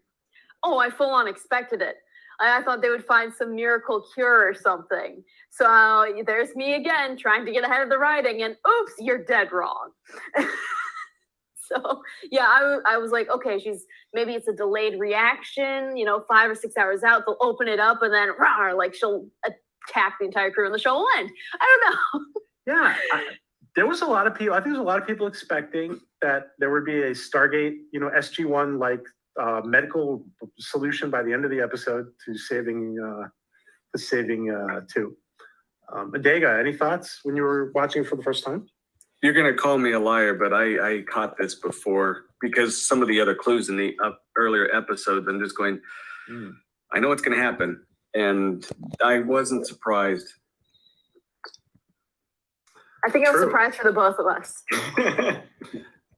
S6: Oh, I full on expected it. I thought they would find some miracle cure or something. So there's me again trying to get ahead of the writing, and oops, you're dead wrong. So yeah, I was like, okay, maybe it's a delayed reaction. 5 or 6 hours out, they'll open it up, and then like she'll attack the entire crew, and the show will end. I don't know.
S3: Yeah. There was a lot of people. I think there's a lot of people expecting that there would be a Stargate, SG-1 like medical solution by the end of the episode to saving 2. ADEGA, any thoughts when you were watching for the first time?
S5: You're going to call me a liar, but I caught this before because some of the other clues in the earlier episodes, I'm just going, I know what's going to happen. And I wasn't surprised.
S6: I think I was surprised for the both of us.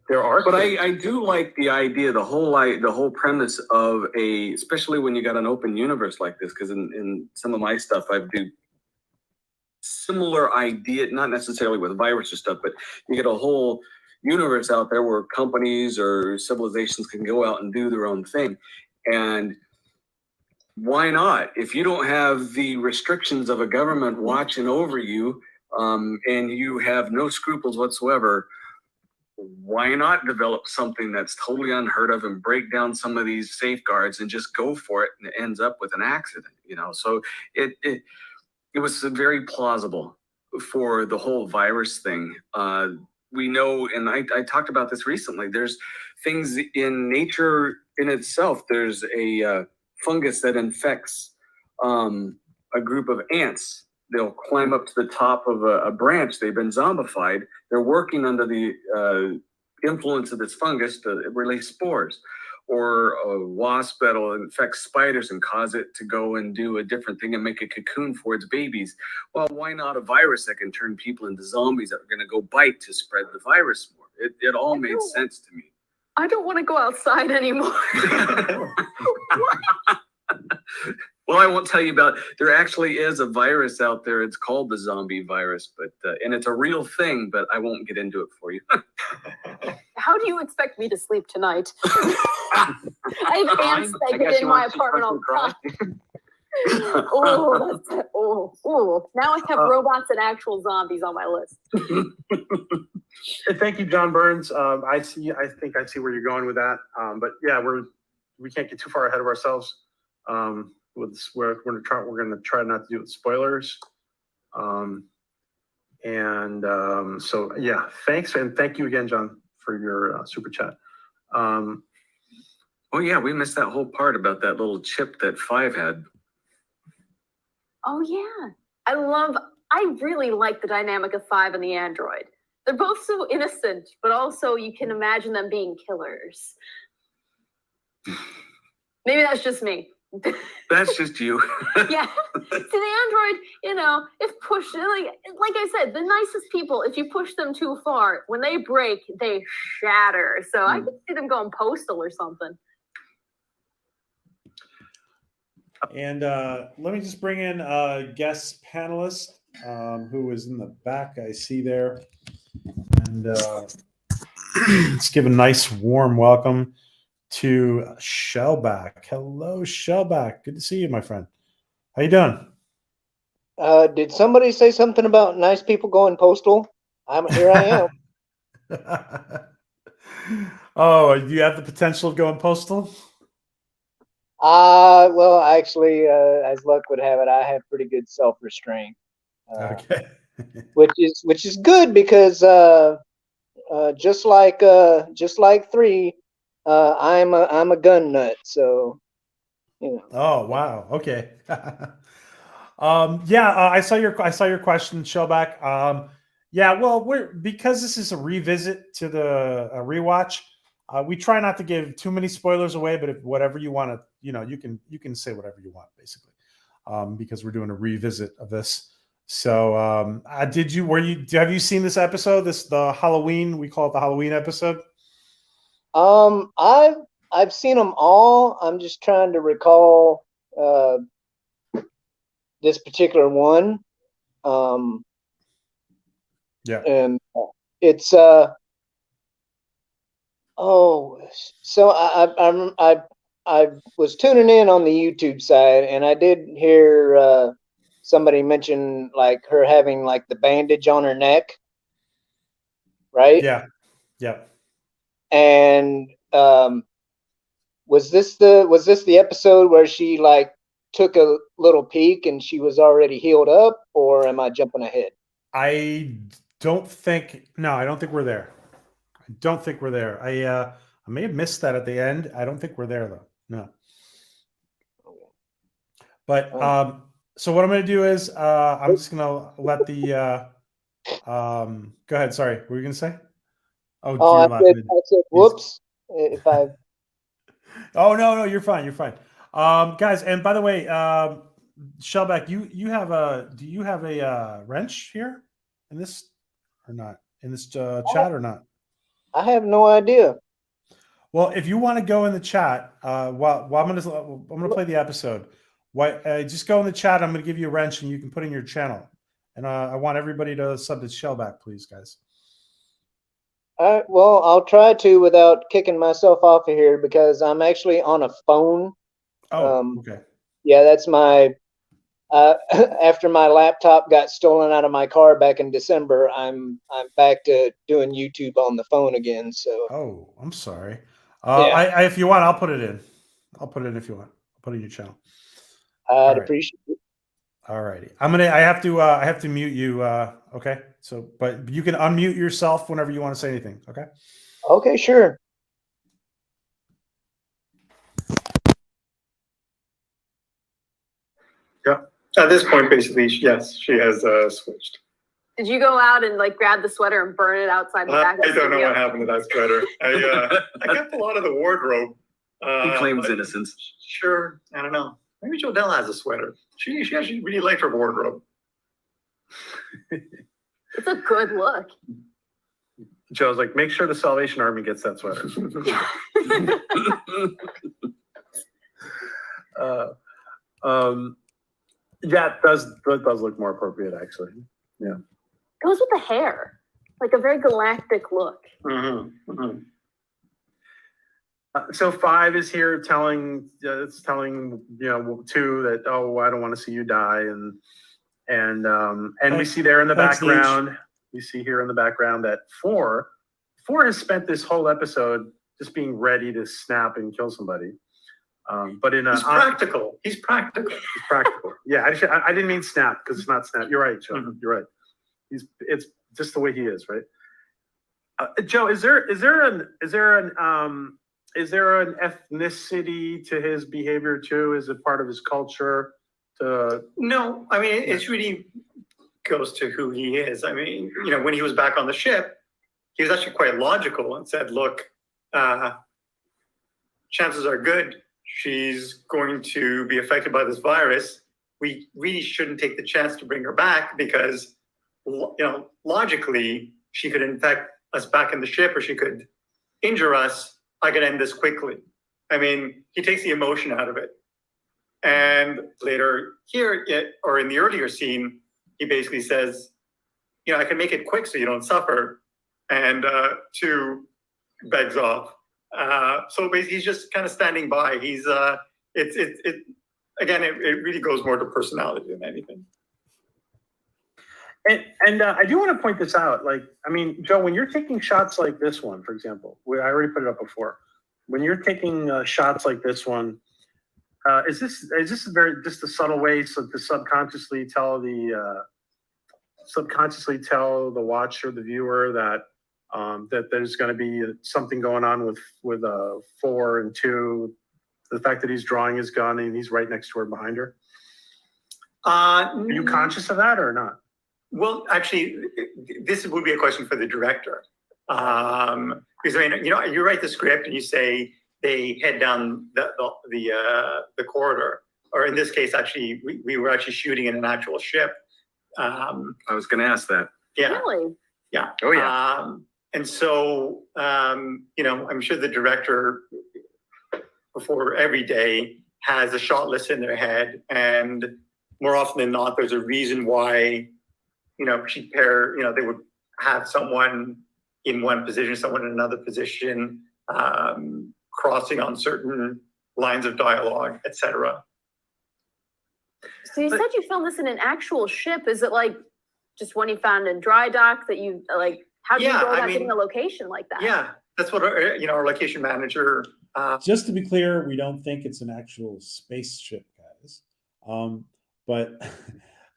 S3: There are,
S5: but I do like the idea, the whole premise of especially when you got an open universe like this, because in some of my stuff I do similar idea, not necessarily with virus or stuff, but you get a whole universe out there where companies or civilizations can go out and do their own thing. And why not? If you don't have the restrictions of a government watching over you, and you have no scruples whatsoever, why not develop something that's totally unheard of and break down some of these safeguards and just go for it, and it ends up with an accident, So it was very plausible for the whole virus thing. We know, and I talked about this recently, there's things in nature in itself. There's a fungus that infects a group of ants. They'll climb up to the top of a branch. They've been zombified. They're working under the influence of this fungus to release spores. Or a wasp that'll infect spiders and cause it to go and do a different thing and make a cocoon for its babies. Well, why not a virus that can turn people into zombies that are going to go bite to spread the virus more? It all made sense to me.
S6: I don't want to go outside anymore.
S5: Well, I won't tell you about. There actually is a virus out there. It's called the zombie virus, but and it's a real thing. But I won't get into it for you.
S6: How do you expect me to sleep tonight? I have ants that get in my apartment all the time. Now I have robots and actual zombies on my list.
S3: Thank you, John Burns. I think I see where you're going with that. But yeah, we can't get too far ahead of ourselves. We're going to try not to do it with spoilers. So yeah, thanks, and thank you again, John, for your super chat.
S5: Oh yeah, we missed that whole part about that little chip that 5 had.
S6: Oh yeah, I really like the dynamic of 5 and the android. They're both so innocent, but also you can imagine them being killers. Maybe that's just me.
S5: That's just you.
S6: Yeah. See, the android, if pushed, like I said, the nicest people, if you push them too far, when they break, they shatter. So I could see them going postal or something.
S1: And let me just bring in a guest panelist who is in the back. I see there. And let's give a nice warm welcome to Shellback. Hello, Shellback. Good to see you, my friend. How you doing?
S9: Did somebody say something about nice people going postal? Here I am.
S1: Oh, do you have the potential of going postal?
S9: Well, actually, as luck would have it, I have pretty good self-restraint.
S1: Okay.
S9: which is good because just like 3, I'm a gun nut. So, you know.
S1: Oh wow. Okay. Yeah, I saw your question, Shellback. Yeah, well, because this is a revisit to the rewatch. We try not to give too many spoilers away, but if whatever you want to, you can say whatever you want, basically, because we're doing a revisit of this. So, have you seen this episode? The Halloween, we call it the Halloween episode.
S9: I've seen them all. I'm just trying to recall this particular one.
S1: Yeah.
S9: And it's so I was tuning in on the YouTube side, and I did hear somebody mention like her having like the bandage on her neck, right?
S1: Yeah. Yeah.
S9: And was this the episode where she like took a little peek and she was already healed up, or am I jumping ahead?
S1: I don't think we're there. I don't think we're there. I may have missed that at the end. I don't think we're there though. No. But so what I'm going to do is I'm just going to let the go ahead. Sorry, what were you going to say?
S9: I
S1: laughing.
S9: said whoops. If I
S1: Oh no, you're fine. You're fine. Guys, and by the way, Shellback, do you have a wrench here in this or not? In this chat or not?
S9: I have no idea.
S1: Well, if you want to go in the chat, while I'm gonna play the episode. Just go in the chat. I'm gonna give you a wrench, and you can put in your channel. And I want everybody to sub to Shellback, please, guys.
S9: All right. Well, I'll try to without kicking myself off of here because I'm actually on a phone.
S1: Oh, okay.
S9: Yeah, that's my. After my laptop got stolen out of my car back in December, I'm back to doing YouTube on the phone again. So.
S1: Oh, I'm sorry.
S9: Yeah.
S1: If you want, I'll put it in. I'll put it in if you want. I'll put it in your channel.
S9: I'd appreciate it.
S1: All righty. I have to mute you. Okay. So, but you can unmute yourself whenever you want to say anything. Okay.
S9: Okay, sure.
S3: Yeah. At this point, basically, yes, she has switched.
S6: Did you go out and like grab the sweater and burn it outside the back of the
S3: I don't know
S6: studio?
S3: what happened to that sweater. I kept a lot of the wardrobe.
S5: He claims innocence.
S3: Sure, I don't know. Maybe Jodelle has a sweater. She actually really liked her wardrobe.
S6: It's a good look.
S3: Joe's like, make sure the Salvation Army gets that sweater. Yeah, it does look more appropriate, actually. Yeah.
S6: Goes with the hair, like a very galactic look.
S3: Mm-hmm. Mm-hmm. So 5 is here telling 2 that, oh, I don't want to see you die, and we see there in the background. We see here in the background that 4 has spent this whole episode just being ready to snap and kill somebody. But he's practical. He's practical. He's practical. Yeah, I didn't mean snap because it's not snap. You're right, Joe. Mm-hmm. You're right. It's just the way he is, right? Joe, is there an ethnicity to his behavior too? Is it part of his culture?
S4: No, I mean it really goes to who he is. I mean, when he was back on the ship, he was actually quite logical and said, "Look, chances are good she's going to be affected by this virus. We really shouldn't take the chance to bring her back because, logically, she could infect us back in the ship, or she could injure us. I could end this quickly." I mean, he takes the emotion out of it. And later here, or in the earlier scene, he basically says, I can make it quick so you don't suffer. And 2 begs off. So basically, he's just kind of standing by. He's it really goes more to personality than anything.
S3: And I do want to point this out. Like, I mean, Joe, when you're taking shots like this one, for example, I already put it up before. When you're taking shots like this one, is this just a subtle way to subconsciously tell the watcher, the viewer, that that there's going to be something going on with 4 and 2. The fact that he's drawing his gun and he's right next to her behind her. Are you conscious of that or not?
S4: Well, actually, this would be a question for the director. Because I mean, you write the script and you say they head down the corridor, or in this case, actually, we were actually shooting in an actual ship.
S5: I was going to ask that.
S4: Yeah.
S6: Really?
S4: Yeah.
S2: Oh yeah.
S4: And so, I'm sure the director before every day has a shot list in their head, and more often than not, there's a reason why, they would have someone in one position, someone in another position, crossing on certain lines of dialogue, etc.
S6: So you said you filmed this in an actual ship. Is it like just one you found in dry dock that you like? How do you go about getting a location like that?
S4: Yeah, that's what our location manager.
S1: Just to be clear, we don't think it's an actual spaceship, guys. But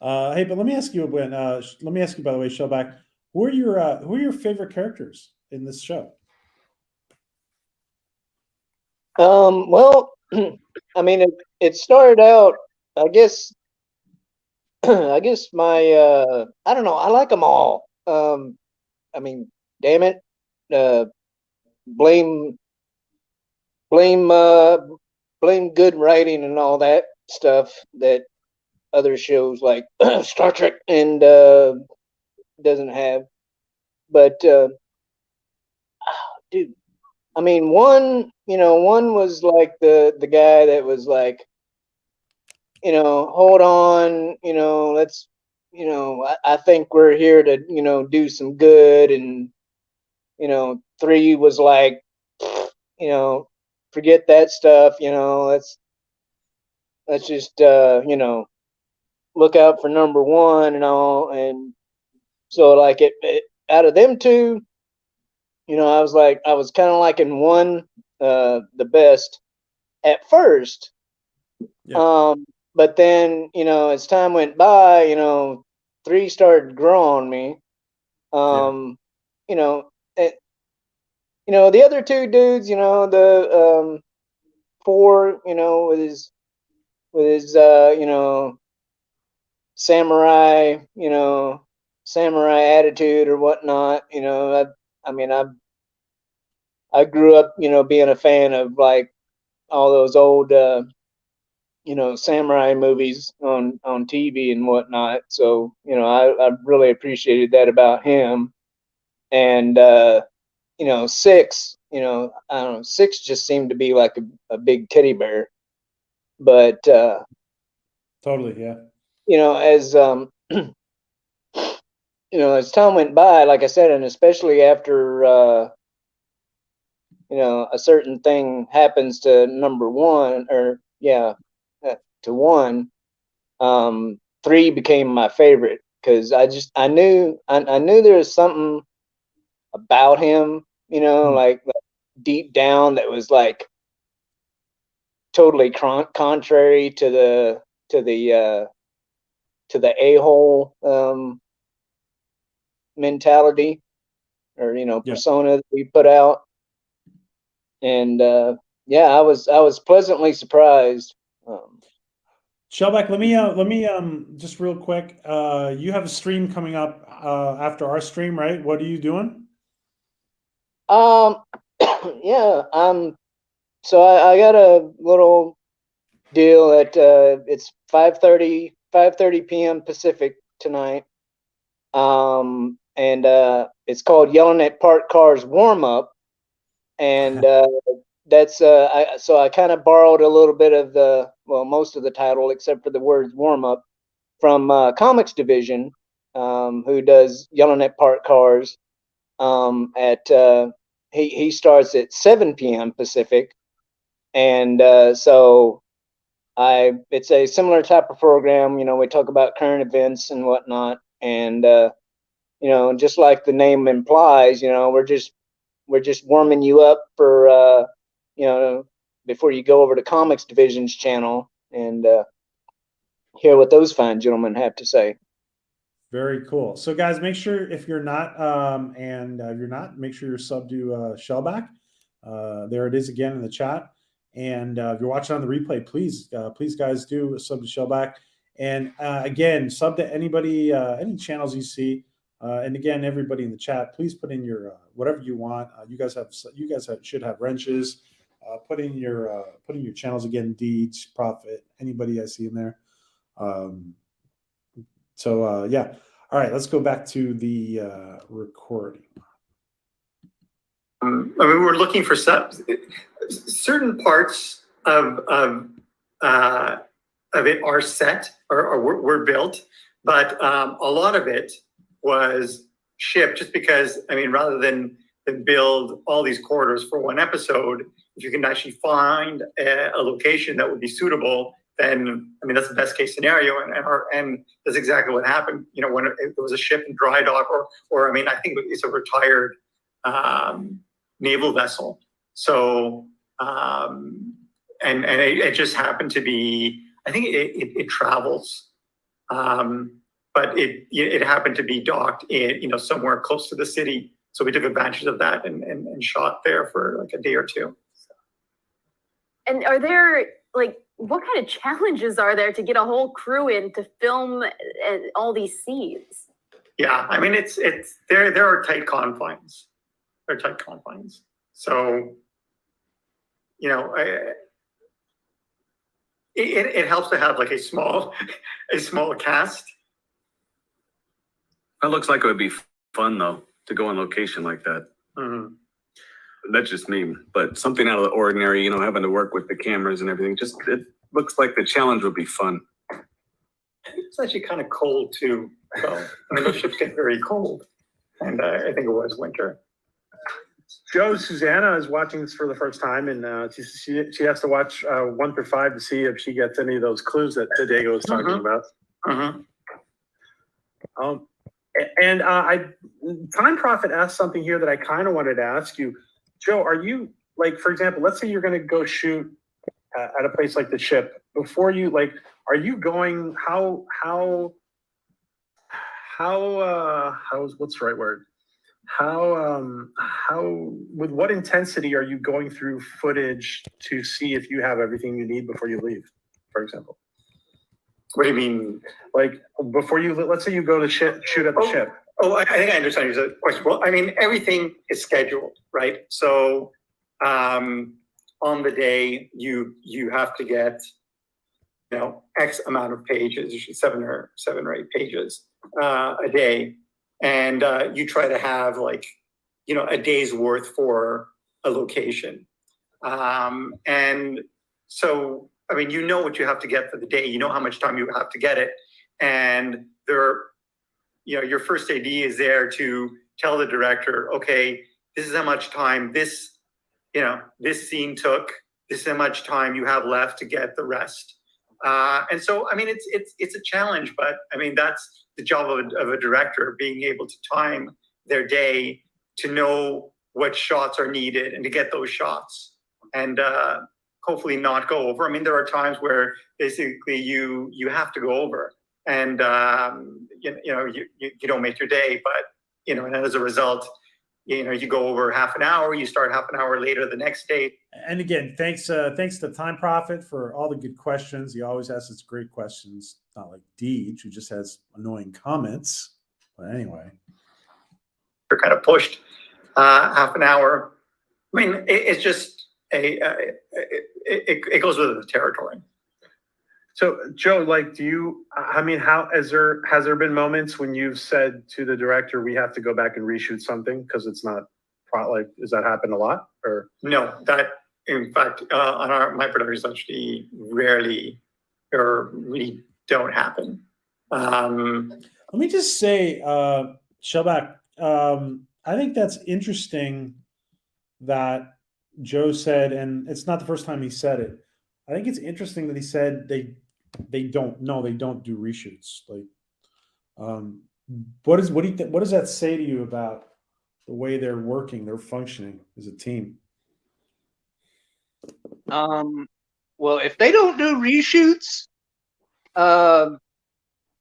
S1: hey, but let me ask you, by the way, Shellback, who are your favorite characters in this show?
S9: Well, I mean, it started out, I guess my, I don't know, I like them all. I mean, damn it, blame good writing and all that stuff that other shows like Star Trek and doesn't have. But dude, I mean, one was like the guy that was like, hold on, let's, I think we're here to, do some good. And, 3 was like, forget that stuff, let's just, look out for number 1 and all. And so like it out of them two, I was kind of liking 1 the best at first.
S1: Yeah.
S9: But then, as time went by, 3 started to grow on me. The other 2 dudes, the 4, with his samurai, samurai attitude or whatnot. I grew up, being a fan of like all those old samurai movies on TV and whatnot. So, I really appreciated that about him. And 6, I don't know, 6 just seemed to be like a big teddy bear. But
S1: Totally, yeah.
S9: As as time went by, like I said, and especially after a certain thing happens to number 1, or to 1, 3 became my favorite, because I knew there was something about him, like deep down, that was like totally contrary to the a-hole mentality, or persona that we put out. And I was pleasantly surprised.
S1: Shellback, let me just real quick. You have a stream coming up after our stream, right? What are you doing?
S9: Yeah, so I got a little deal at it's 5:30 p.m. Pacific tonight. And it's called Yelling at Parked Cars Warm Up. And that's so I kind of borrowed a little bit of most of the title, except for the words warm up, from Comics Division, who does Yelling at Parked Cars. He starts at 7 p.m. Pacific. And so it's a similar type of program. We talk about current events and whatnot. And just like the name implies, we're just warming you up for before you go over to Comics Division's channel and hear what those fine gentlemen have to say.
S1: Very cool. So, guys, make sure if you're not, if you're not, make sure you're sub to Shellback. There it is again in the chat. And if you're watching on the replay, please, guys, do sub to Shellback. And again, sub to anybody, any channels you see. And again, everybody in the chat, please put in your whatever you want. You guys should have wrenches. Put in your channels again. Deeds, Profit, anybody I see in there. Yeah. All right, let's go back to the recording.
S4: I mean, we're looking for certain parts of it are set or were built, but a lot of it was shipped just because, I mean, rather than build all these corridors for one episode, if you can actually find a location that would be suitable, then, I mean, that's the best case scenario. And that's exactly what happened. You know, when it was a ship in dry dock or I mean, I think it's a retired naval vessel. So, and it just happened to be, I think it travels, but it happened to be docked in, you know, somewhere close to the city. So we took advantage of that and shot there for like a day or two.
S6: And are there, like, what kind of challenges are there to get a whole crew in to film all these scenes?
S4: Yeah, I mean, there are tight confines. There are tight confines. So, you know, it helps to have like a small cast.
S5: That looks like it would be fun though to go on location like that.
S4: Mm-hmm.
S5: That's just me, but something out of the ordinary, you know, having to work with the cameras and everything. Just it looks like the challenge would be fun.
S4: It's actually kind of cold too. So I mean, the ships get very cold, and I think it was winter.
S3: Joe, Susanna is watching this for the first time, and she has to watch 1 through 5 to see if she gets any of those clues that ADEGA was talking about.
S4: Mm-hmm.
S3: Time Prophet asked something here that I kind of wanted to ask you. Joe, are you, like, for example, let's say you're going to go shoot at a place like the ship. Before you, like, are you going, what's the right word? With what intensity are you going through footage to see if you have everything you need before you leave, for example?
S4: What do you mean?
S3: Like, before you, let's say you go to shoot at the ship.
S4: Oh, I think I understand your question. Well, I mean, everything is scheduled, right? So, on the day, you have to get, you know, X amount of pages, usually seven or 8 pages a day, and you try to have, like, you know, a day's worth for a location, and so, I mean, you know what you have to get for the day. You know how much time you have to get it, and you know, your first AD is there to tell the director, okay, this is how much time this scene took. This is how much time you have left to get the rest. And so, I mean, it's a challenge, but I mean, that's the job of a director, being able to time their day to know what shots are needed and to get those shots and hopefully not go over. I mean, there are times where basically you have to go over. And you don't make your day, but you know, and as a result, you know, you go over half an hour, you start half an hour later the next day.
S1: And again, thanks to Time Prophet for all the good questions. He always asks us great questions, not like Deej, who just has annoying comments. But anyway,
S4: You're kind of pushed half an hour. I mean, it's just it goes with the territory.
S3: So, Joe, like, has there been moments when you've said to the director, we have to go back and reshoot something because it's not does that happen a lot? Or
S4: no, that in fact on my productions actually rarely or really don't happen.
S1: let me just say, Shellback, I think that's interesting that Joe said, and it's not the first time he said it. I think it's interesting that he said they don't do reshoots. Like, what does that say to you about the way they're working, they're functioning as a team?
S9: Well, if they don't do reshoots,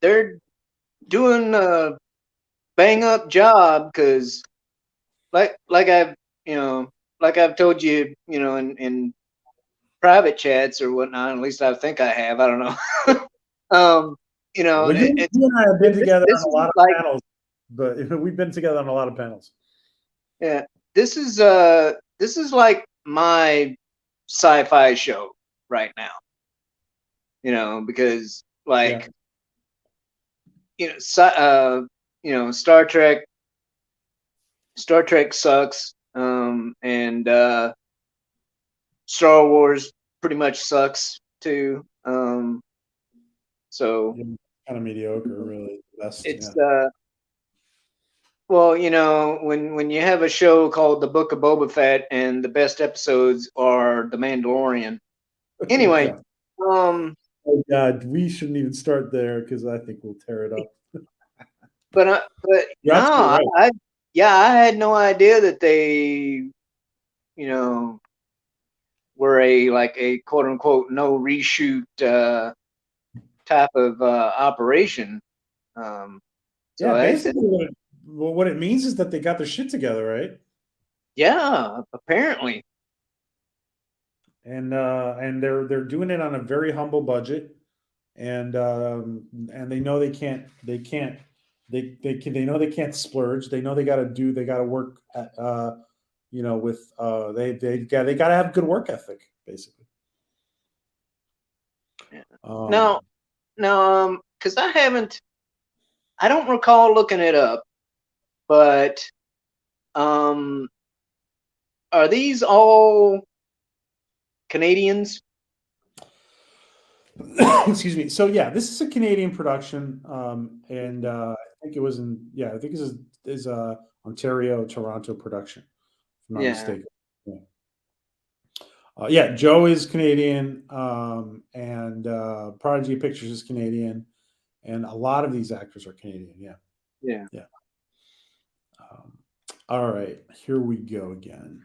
S9: they're doing a bang up job because, like I've like I've told you, in private chats or whatnot. At least I think I have. I don't know.
S1: Well,
S9: It's
S1: you and I have been together
S9: this
S1: on a
S9: is
S1: lot of
S9: like,
S1: panels, but we've been together on a lot of panels.
S9: yeah, this is like my sci-fi show right now. Because like Star Trek sucks, and Star Wars pretty much sucks too. So
S1: Kind of mediocre, really. Best,
S9: it's
S1: yeah.
S9: well, when you have a show called The Book of Boba Fett and the best episodes are The Mandalorian. Anyway,
S1: Oh God, we shouldn't even start there because I think we'll tear it up.
S9: but
S1: You're
S9: no,
S1: absolutely right.
S9: I had no idea that they, were a quote unquote no reshoot type of operation. So
S1: Yeah,
S9: I
S1: basically, what it means is that they got their shit together, right?
S9: yeah, apparently.
S1: And they're doing it on a very humble budget, and they know they know they can't splurge. They know they got to work at, with they got to have good work ethic, basically.
S9: Now, because I don't recall looking it up, but are these all Canadians?
S1: Excuse me. So yeah, this is a Canadian production, and I think it was I think this is Ontario, Toronto production, if I'm not
S9: Yeah.
S1: mistaken. Yeah, Joe is Canadian, and Prodigy Pictures is Canadian, and a lot of these actors are Canadian. Yeah.
S9: Yeah.
S1: All right, here we go again.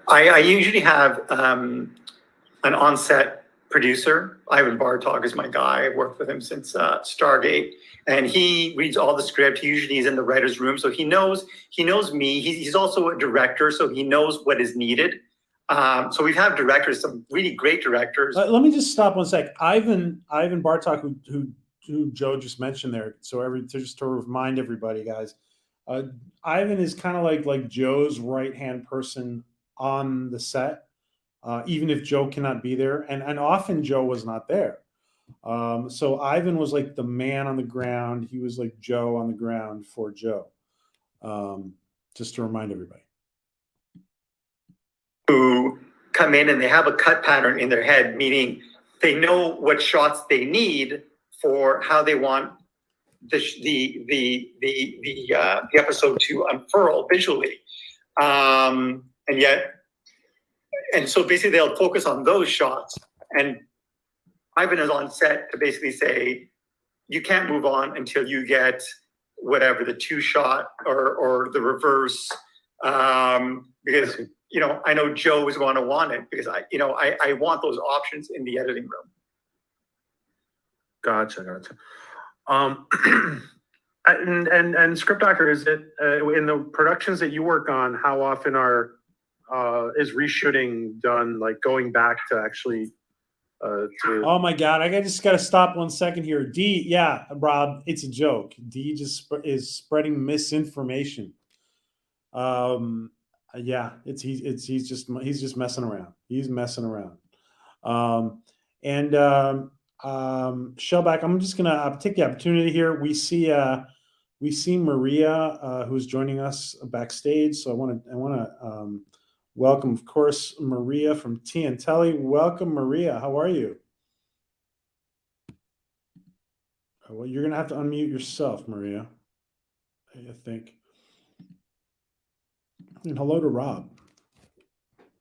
S4: I usually have an on-set producer. Ivan Bartok is my guy. I've worked with him since Stargate, and he reads all the script. He usually is in the writer's room, so he knows me. He's also a director, so he knows what is needed. So we've had directors, some really great directors.
S1: Let me just stop one sec. Ivan Bartok, who Joe just mentioned there. So just to remind everybody, guys, Ivan is kind of like Joe's right hand person on the set, even if Joe cannot be there, and often Joe was not there. So Ivan was like the man on the ground. He was like Joe on the ground for Joe. Just to remind everybody.
S4: Who come in and they have a cut pattern in their head, meaning they know what shots they need for how they want the episode to unfurl visually, and so basically they'll focus on those shots, and Ivan is on set to basically say you can't move on until you get whatever the two shot or the reverse, because I know Joe is going to want it because I want those options in the editing room.
S3: Gotcha. And script doctor, is it in the productions that you work on? How often is reshooting done? Like going back to actually
S1: Oh my God! I just got to stop 1 second here. D, yeah, Rob, it's a joke. D just is spreading misinformation. Yeah, he's just messing around. He's messing around. Shellback, I'm just gonna take the opportunity here. We see Maria, who's joining us backstage. So I want to welcome, of course, Maria from T and Telly. Welcome, Maria. How are you? Well, you're gonna have to unmute yourself, Maria, I think. And hello to Rob.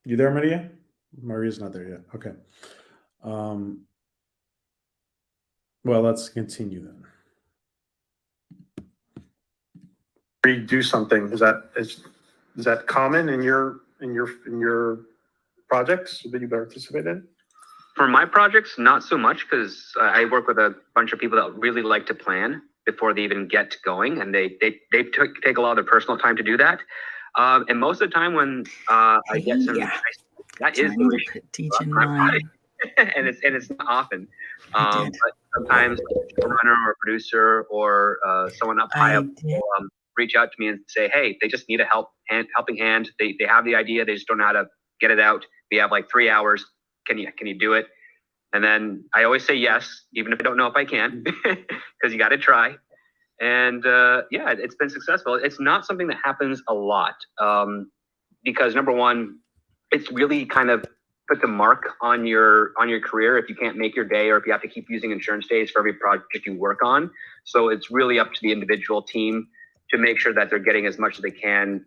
S1: You there, Maria? Maria's not there yet. Okay. Well, let's continue then.
S3: redo something? Is that common in your projects that you participate in?
S2: For my projects, not so much, because I work with a bunch of people that really like to plan before they even get going, and they take a lot of their personal time to do that. And most of the time when I get some, that is the issue.
S10: Teach in mind.
S2: and it's not often. But sometimes a showrunner or a producer or someone up high up will reach out to me and say, hey, they just need a helping hand. They have the idea, they just don't know how to get it out. We have like 3 hours. Can you do it? And then I always say yes, even if I don't know if I can, because you got to try. And yeah, it's been successful. It's not something that happens a lot because number one, it's really kind of put the mark on your career if you can't make your day or if you have to keep using insurance days for every project you work on. So it's really up to the individual team to make sure that they're getting as much as they can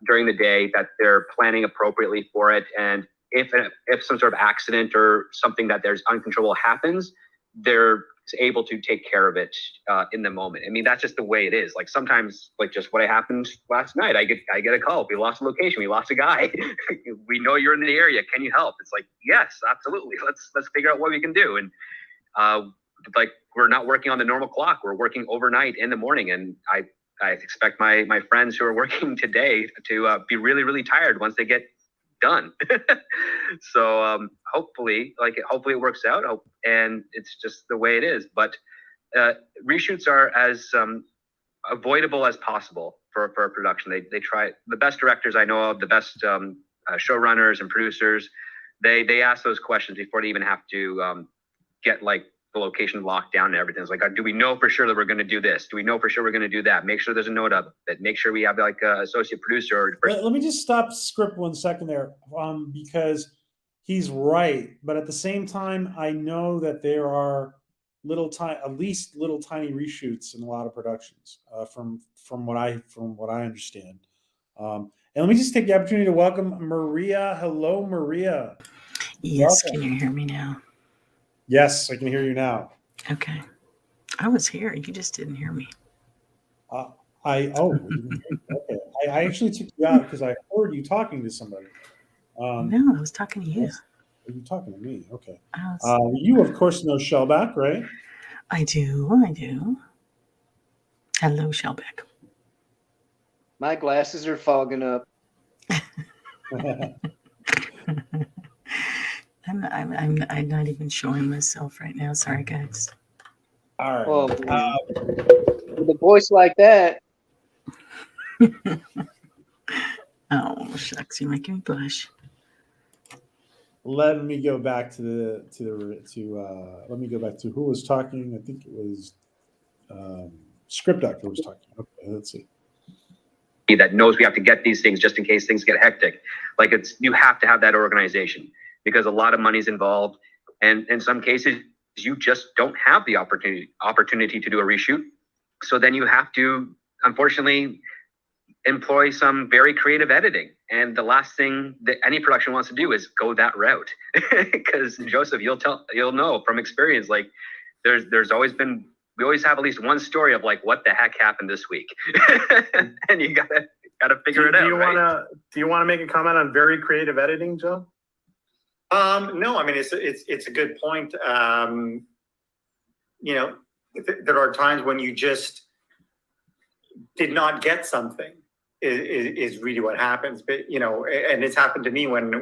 S2: during the day, that they're planning appropriately for it. And if some sort of accident or something that there's uncontrollable happens, they're able to take care of it in the moment. I mean, that's just the way it is. Like sometimes, like just what happened last night, I get a call. We lost a location. We lost a guy. We know you're in the area. Can you help? It's like, yes, absolutely. Let's figure out what we can do. And like we're not working on the normal clock. We're working overnight in the morning. And I expect my friends who are working today to be really, really tired once they get done. So hopefully it works out, and it's just the way it is. But reshoots are as avoidable as possible for a production. They try. The best directors I know of, the best showrunners and producers, they ask those questions before they even have to get like the location locked down and everything. It's like, do we know for sure that we're going to do this? Do we know for sure we're going to do that? Make sure there's a note of it. Make sure we have like a associate producer. Or
S1: let me just stop script 1 second there, because he's right. But at the same time, I know that there are at least little tiny reshoots in a lot of productions, from what I understand. And let me just take the opportunity to welcome Maria. Hello, Maria.
S10: Yes,
S1: Welcome.
S10: can you hear me now?
S1: Yes, I can hear you now.
S10: Okay. I was here. You just didn't hear me.
S1: Okay. I actually took you out because I heard you talking to somebody.
S10: No, I was talking to you.
S1: Are you talking to me? Okay.
S10: You,
S1: of course, know Shellback, right?
S10: I do. Hello, Shellback.
S9: My glasses are fogging up.
S10: I'm not even showing myself right now. Sorry, guys.
S1: All right.
S9: Well, with a voice like that.
S10: Oh, shucks, you're making me blush.
S1: Let me go back to let me go back to who was talking. I think it was Script Doctor was talking. Okay, let's see.
S2: That knows we have to get these things just in case things get hectic. Like you have to have that organization because a lot of money's involved, and in some cases you just don't have the opportunity to do a reshoot. So then you have to, unfortunately, employ some very creative editing. And the last thing that any production wants to do is go that route. Because Joseph, you'll know from experience, like there's always been, we always have at least one story of like, what the heck happened this week? And you gotta figure it out.
S3: Do you want to make a comment on very creative editing, Joe?
S4: No, I mean, it's a good point. You know, there are times when you just did not get something is really what happens. But, you know, and it's happened to me when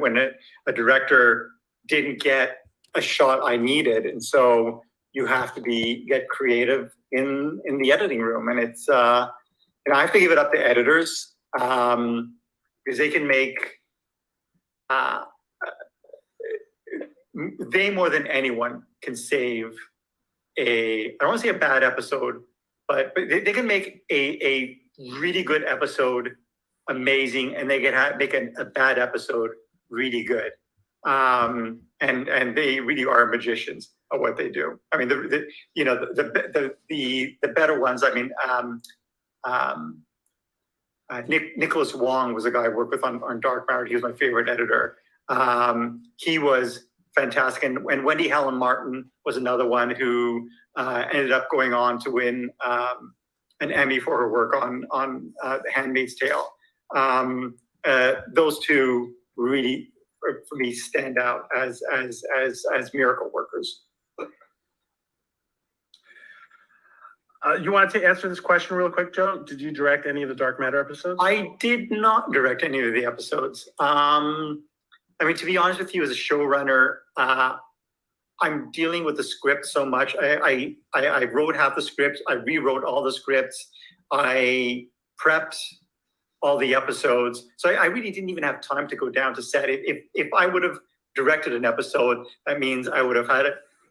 S4: a director didn't get a shot I needed. And so you have to get creative in the editing room. And it's, and I have to give it up to editors because they can make, they more than anyone can save I don't want to say a bad episode, but they can make a really good episode amazing, and they can make a bad episode really good. And they really are magicians of what they do. I mean, the better ones. I mean, Nicholas Wong was a guy I worked with on Dark Matter. He was my favorite editor. He was fantastic. And Wendy Helen Martin was another one who ended up going on to win an Emmy for her work on The Handmaid's Tale. Those two really for me stand out as miracle workers.
S3: You want to answer this question real quick, Joe? Did you direct any of the Dark Matter episodes?
S4: I did not direct any of the episodes. I mean, to be honest with you, as a showrunner, I'm dealing with the script so much. I wrote half the scripts. I rewrote all the scripts. I prepped all the episodes. So I really didn't even have time to go down to set. If I would have directed an episode, that means I would have had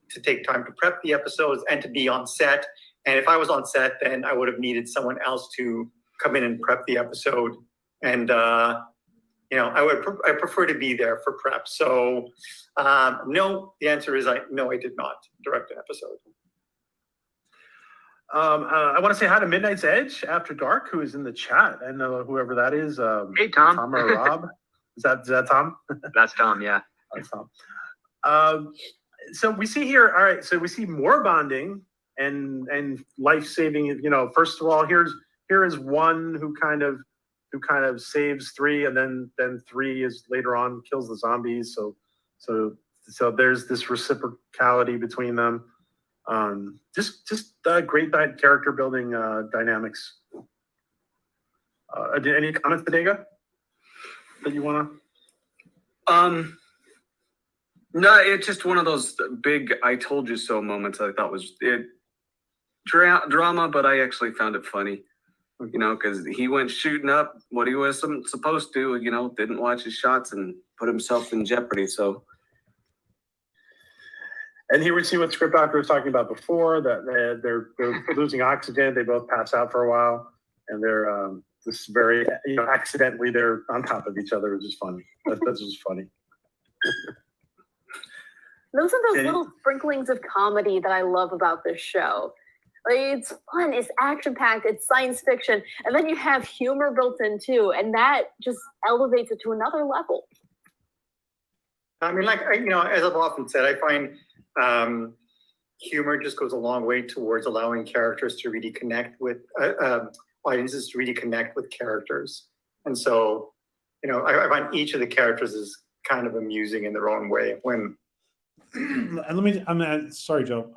S4: to take time to prep the episodes and to be on set. And if I was on set, then I would have needed someone else to come in and prep the episode. And, you know, I prefer to be there for prep. So no, the answer is no, I did not direct an episode.
S3: I want to say hi to Midnight's Edge After Dark, who is in the chat. I know whoever that is.
S2: Hey, Tom.
S3: Tom or Rob. Is that Tom?
S2: That's Tom, yeah.
S3: That's Tom. So we see here, all right, so we see more bonding and life-saving. You know, first of all, here is one who kind of saves three, and then three is later on kills the zombies. So there's this reciprocality between them. Just great character building dynamics. Any comments, ADEGA, that you want to?
S5: No, it's just one of those big "I told you so" moments. I thought was it drama, but I actually found it funny. You know, because he went shooting up what he was supposed to. You know, didn't watch his shots and put himself in jeopardy. So.
S3: And here we see what Script Doctor was talking about before, that they're losing oxygen. They both pass out for a while, and they're this very, you know, accidentally they're on top of each other, which is funny. That's just funny.
S6: Those are those little sprinklings of comedy that I love about this show. Like, it's fun, it's action-packed, it's science fiction, and then you have humor built in too, and that just elevates it to another level.
S4: I mean, like, you know, as I've often said, I find humor just goes a long way towards allowing characters to really connect with audiences to really connect with characters. And so, you know, I find each of the characters is kind of amusing in their own way. When
S1: I'm sorry, Joe.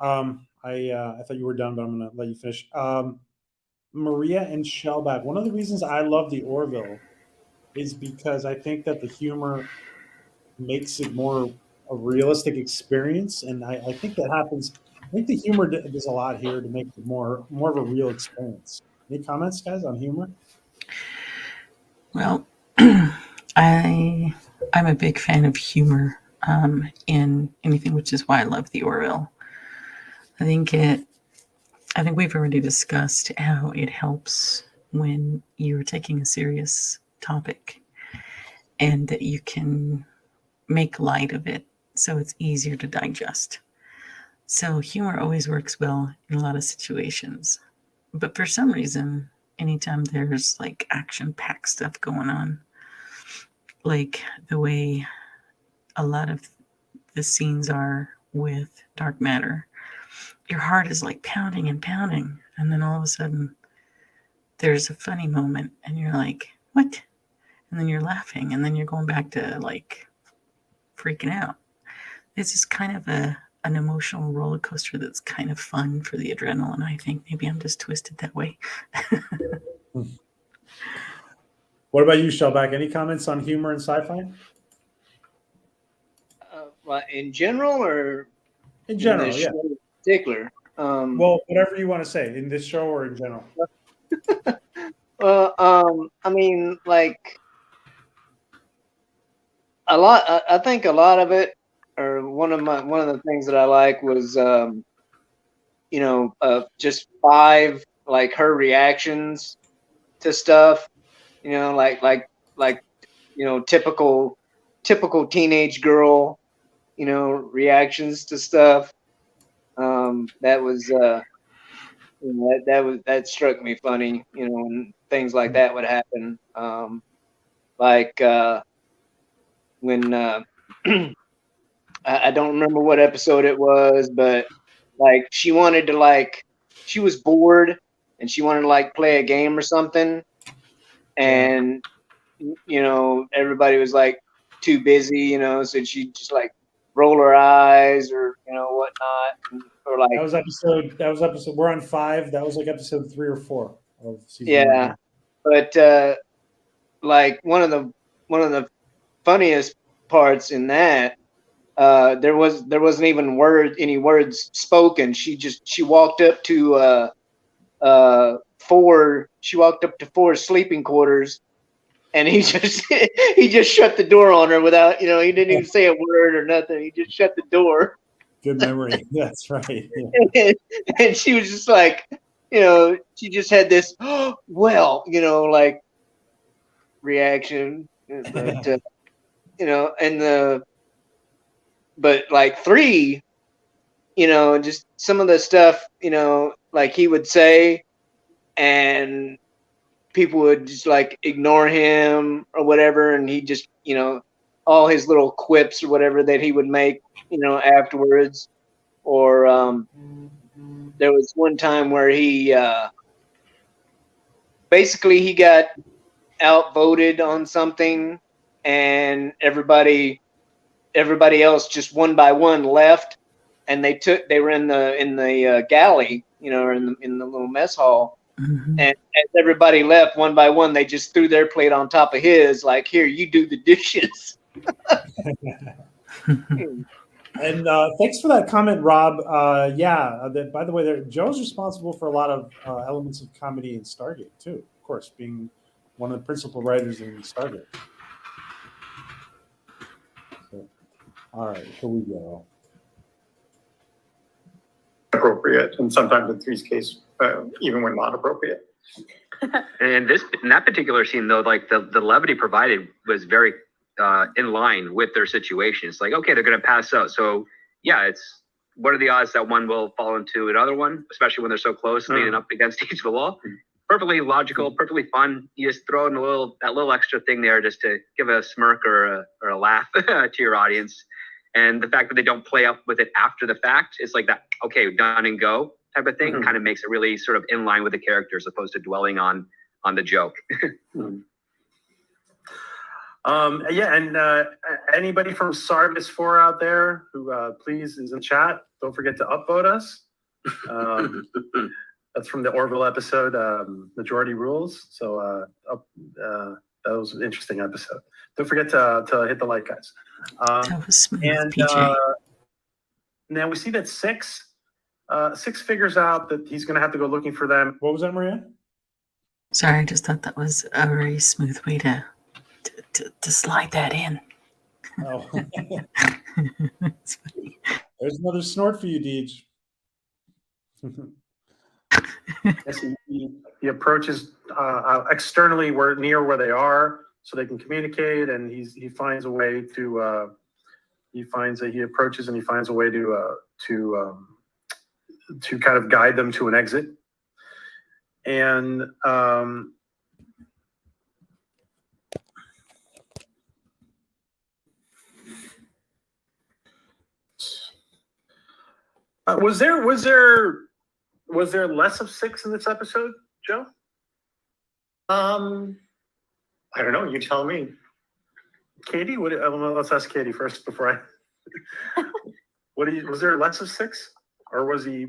S1: I thought you were done, but I'm going to let you finish. Maria and Shellback. One of the reasons I love the Orville is because I think that the humor makes it more a realistic experience, and I think that happens. I think the humor does a lot here to make it more of a real experience. Any comments, guys, on humor?
S10: Well, I'm a big fan of humor in anything, which is why I love the Orville. I think we've already discussed how it helps when you're taking a serious topic and that you can make light of it so it's easier to digest. So humor always works well in a lot of situations. But for some reason, anytime there's like action-packed stuff going on, like the way a lot of the scenes are with Dark Matter, your heart is like pounding and pounding. And then all of a sudden there's a funny moment and you're like, what? And then you're laughing and then you're going back to like freaking out. This is kind of an emotional roller coaster that's kind of fun for the adrenaline. I think maybe I'm just twisted that way.
S1: What about you, Shellback? Any comments on humor and sci-fi?
S9: In general, or
S1: in general,
S9: in
S1: yeah.
S9: In particular.
S1: Well, whatever you want to say, in this show or in general.
S9: I mean, like a lot. I think a lot of it, or one of the things that I like was, you know, just Five, like her reactions to stuff. You know, like you know, typical teenage girl, you know, reactions to stuff. That was you know, that struck me funny, you know, when things like that would happen. Like when I don't remember what episode it was, but like she was bored and she wanted to like play a game or something, and you know, everybody was like too busy, you know, so she'd just like roll her eyes or, you know, whatnot. Or like,
S1: That was episode, we're on 5. That was like episode 3 or 4 of season
S9: yeah.
S1: 1.
S9: But like one of the funniest parts in that, there wasn't even any words spoken. She walked up to four sleeping quarters, and he just shut the door on her without, you know, he didn't even say a word or nothing. He just shut the door.
S1: Good memory. That's right. Yeah.
S9: And she was just like, you know, she just had this, oh, well, you know, like reaction. But you know, but like 3, you know, just some of the stuff, you know, like he would say, and people would just like ignore him or whatever, and he just, you know, all his little quips or whatever that he would make, you know, afterwards. Or there was one time where he basically he got outvoted on something, and everybody else just one by one left, and they were in the galley, you know, or in the little mess hall.
S10: Mhm.
S9: And as everybody left one by one, they just threw their plate on top of his, like, here, you do the dishes.
S1: And thanks for that comment, Rob. By the way, Joe's responsible for a lot of elements of comedy in Stargate too. Of course, being one of the principal writers in Stargate. So, all right, here we go.
S4: Appropriate, and sometimes in Three's case, even when not appropriate.
S2: And in that particular scene, though, like the levity provided was very in line with their situation. It's like, okay, they're going to pass out. So yeah, what are the odds that one will fall into another one, especially when they're so close, leaning up against each wall? Perfectly logical, perfectly fun. You just throw in that little extra thing there just to give a smirk or a laugh to your audience. And the fact that they don't play up with it after the fact, it's like that, okay, done and go type of thing, kind of makes it really sort of in line with the character as opposed to dwelling on the joke.
S3: Anybody from Sarvis 4 out there who please is in chat, don't forget to upvote us. That's from the Orville episode, Majority Rules. So that was an interesting episode. Don't forget to hit the like, guys.
S10: That was smooth,
S3: And
S10: PJ.
S3: now we see that Six figures out that he's going to have to go looking for them.
S1: What was that, Maria?
S10: Sorry, I just thought that was a very smooth way to slide that in.
S1: Oh,
S10: It's funny.
S1: there's another snort for you, Deej.
S3: Yes, he approaches externally near where they are, so they can communicate, and he finds a way to he approaches and he finds a way to kind of guide them to an exit. And was there less of Six in this episode, Joe?
S4: I don't know. You tell me.
S3: Katie, let's ask Katie first before I. Was there less of Six, or was he?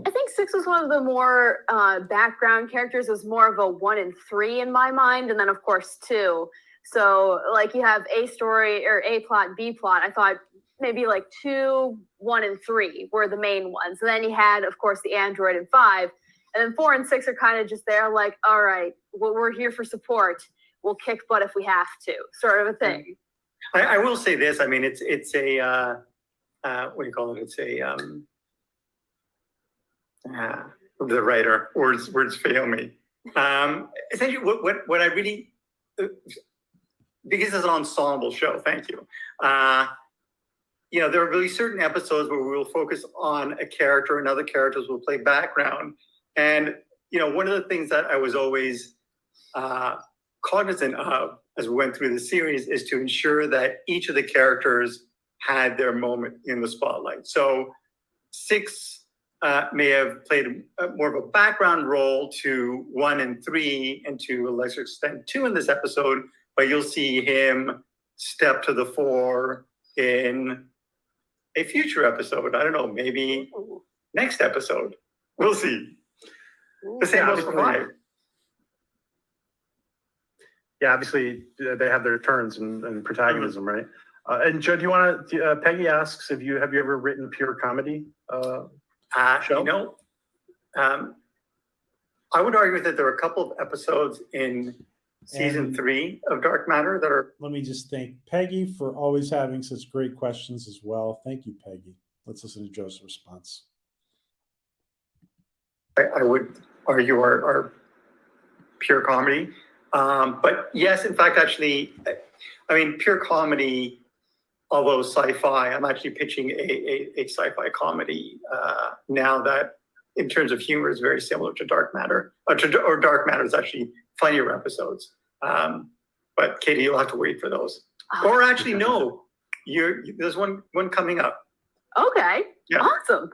S6: I think Six was one of the more background characters. It was more of a 1 and 3 in my mind, and then of course 2. So like you have A story or A plot, B plot. I thought maybe like 2, 1, and 3 were the main ones. And then you had, of course, the android in 5, and then 4 and 6 are kind of just there, like, all right, well, we're here for support. We'll kick butt if we have to, sort of a thing.
S4: I will say this. I mean, it's a what do you call it? It's a the writer words fail me. Essentially, what I really because it's an ensemble show. Thank you. You know, there are really certain episodes where we will focus on a character, and other characters will play background. And you know, one of the things that I was always cognizant of as we went through the series is to ensure that each of the characters had their moment in the spotlight. So Six may have played more of a background role to 1 and 3, and to a lesser extent 2 in this episode, but you'll see him step to the fore in a future episode. I don't know, maybe next episode. We'll see. The same goes for 5.
S3: Yeah, obviously they have their turns and protagonism, right? And Joe, do you want to? Peggy asks, have you ever written pure comedy? Show?
S4: You know, I would argue that there are a couple of episodes in season 3 of Dark Matter that are.
S1: Let me just thank Peggy for always having such great questions as well. Thank you, Peggy. Let's listen to Joe's response.
S4: I would argue are pure comedy. But yes, in fact, actually, I mean, pure comedy, although sci-fi, I'm actually pitching a sci-fi comedy now that in terms of humor is very similar to Dark Matter. Or Dark Matter is actually funnier episodes. But Katie, you'll have to wait for those. Or actually, no, there's one coming up.
S6: Okay,
S4: Yeah.
S6: awesome.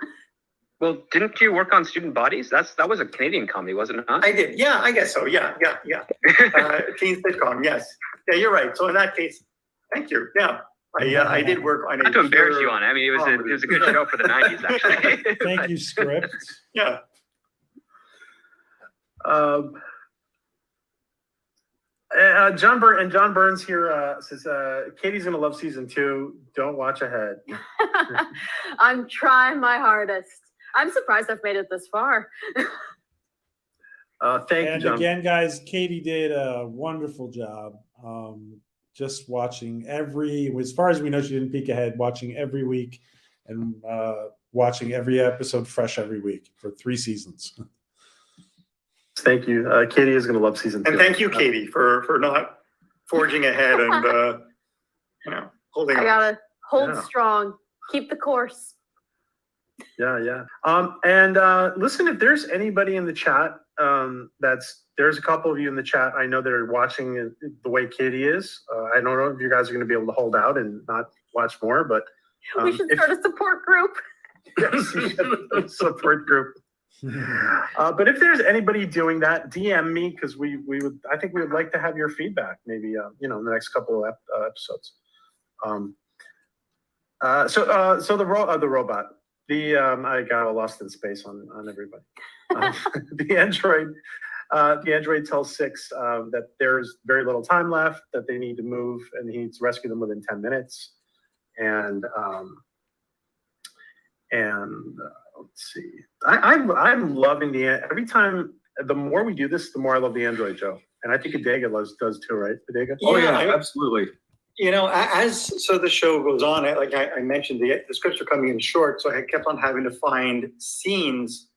S2: Well, didn't you work on Student Bodies? That was a Canadian comedy, wasn't it not?
S4: I did. Yeah, I guess so. Yeah. Teen sitcom. Yes. Yeah, you're right. So in that case, thank you. Yeah. I did work on it.
S2: Not to embarrass you on it. I mean, it was a good show for the 90s, actually.
S1: Thank you, script.
S4: Yeah.
S3: John Burns here says Katie's gonna love season 2. Don't watch ahead.
S6: I'm trying my hardest. I'm surprised I've made it this far.
S3: Thank you,
S1: And
S3: John.
S1: again, guys, Katie did a wonderful job. Just watching as far as we know, she didn't peek ahead, watching every week and watching every episode fresh every week for 3 seasons.
S3: Thank you. Katie is going to love season 2.
S4: And thank you, Katie, for not forging ahead and holding
S6: I
S4: on.
S6: gotta hold
S3: Yeah.
S6: strong, keep the course.
S3: Yeah. And listen, if there's anybody in the chat, there's a couple of you in the chat. I know they're watching it the way Katie is. I don't know if you guys are going to be able to hold out and not watch more, but
S6: We should start a support group.
S3: yes, you should have a support group. But if there's anybody doing that, DM me because I think we would like to have your feedback. Maybe in the next couple of episodes. So the robot. I got all lost in space on everybody. The android tells Six that there's very little time left, that they need to move, and he needs to rescue them within 10 minutes. And let's see. I'm loving every time. The more we do this, the more I love the Android, Joe. And I think ADEGA does too, right? ADEGA.
S5: Oh yeah, absolutely.
S4: As the show goes on, I mentioned, the scripts are coming in short, so I kept on having to find scenes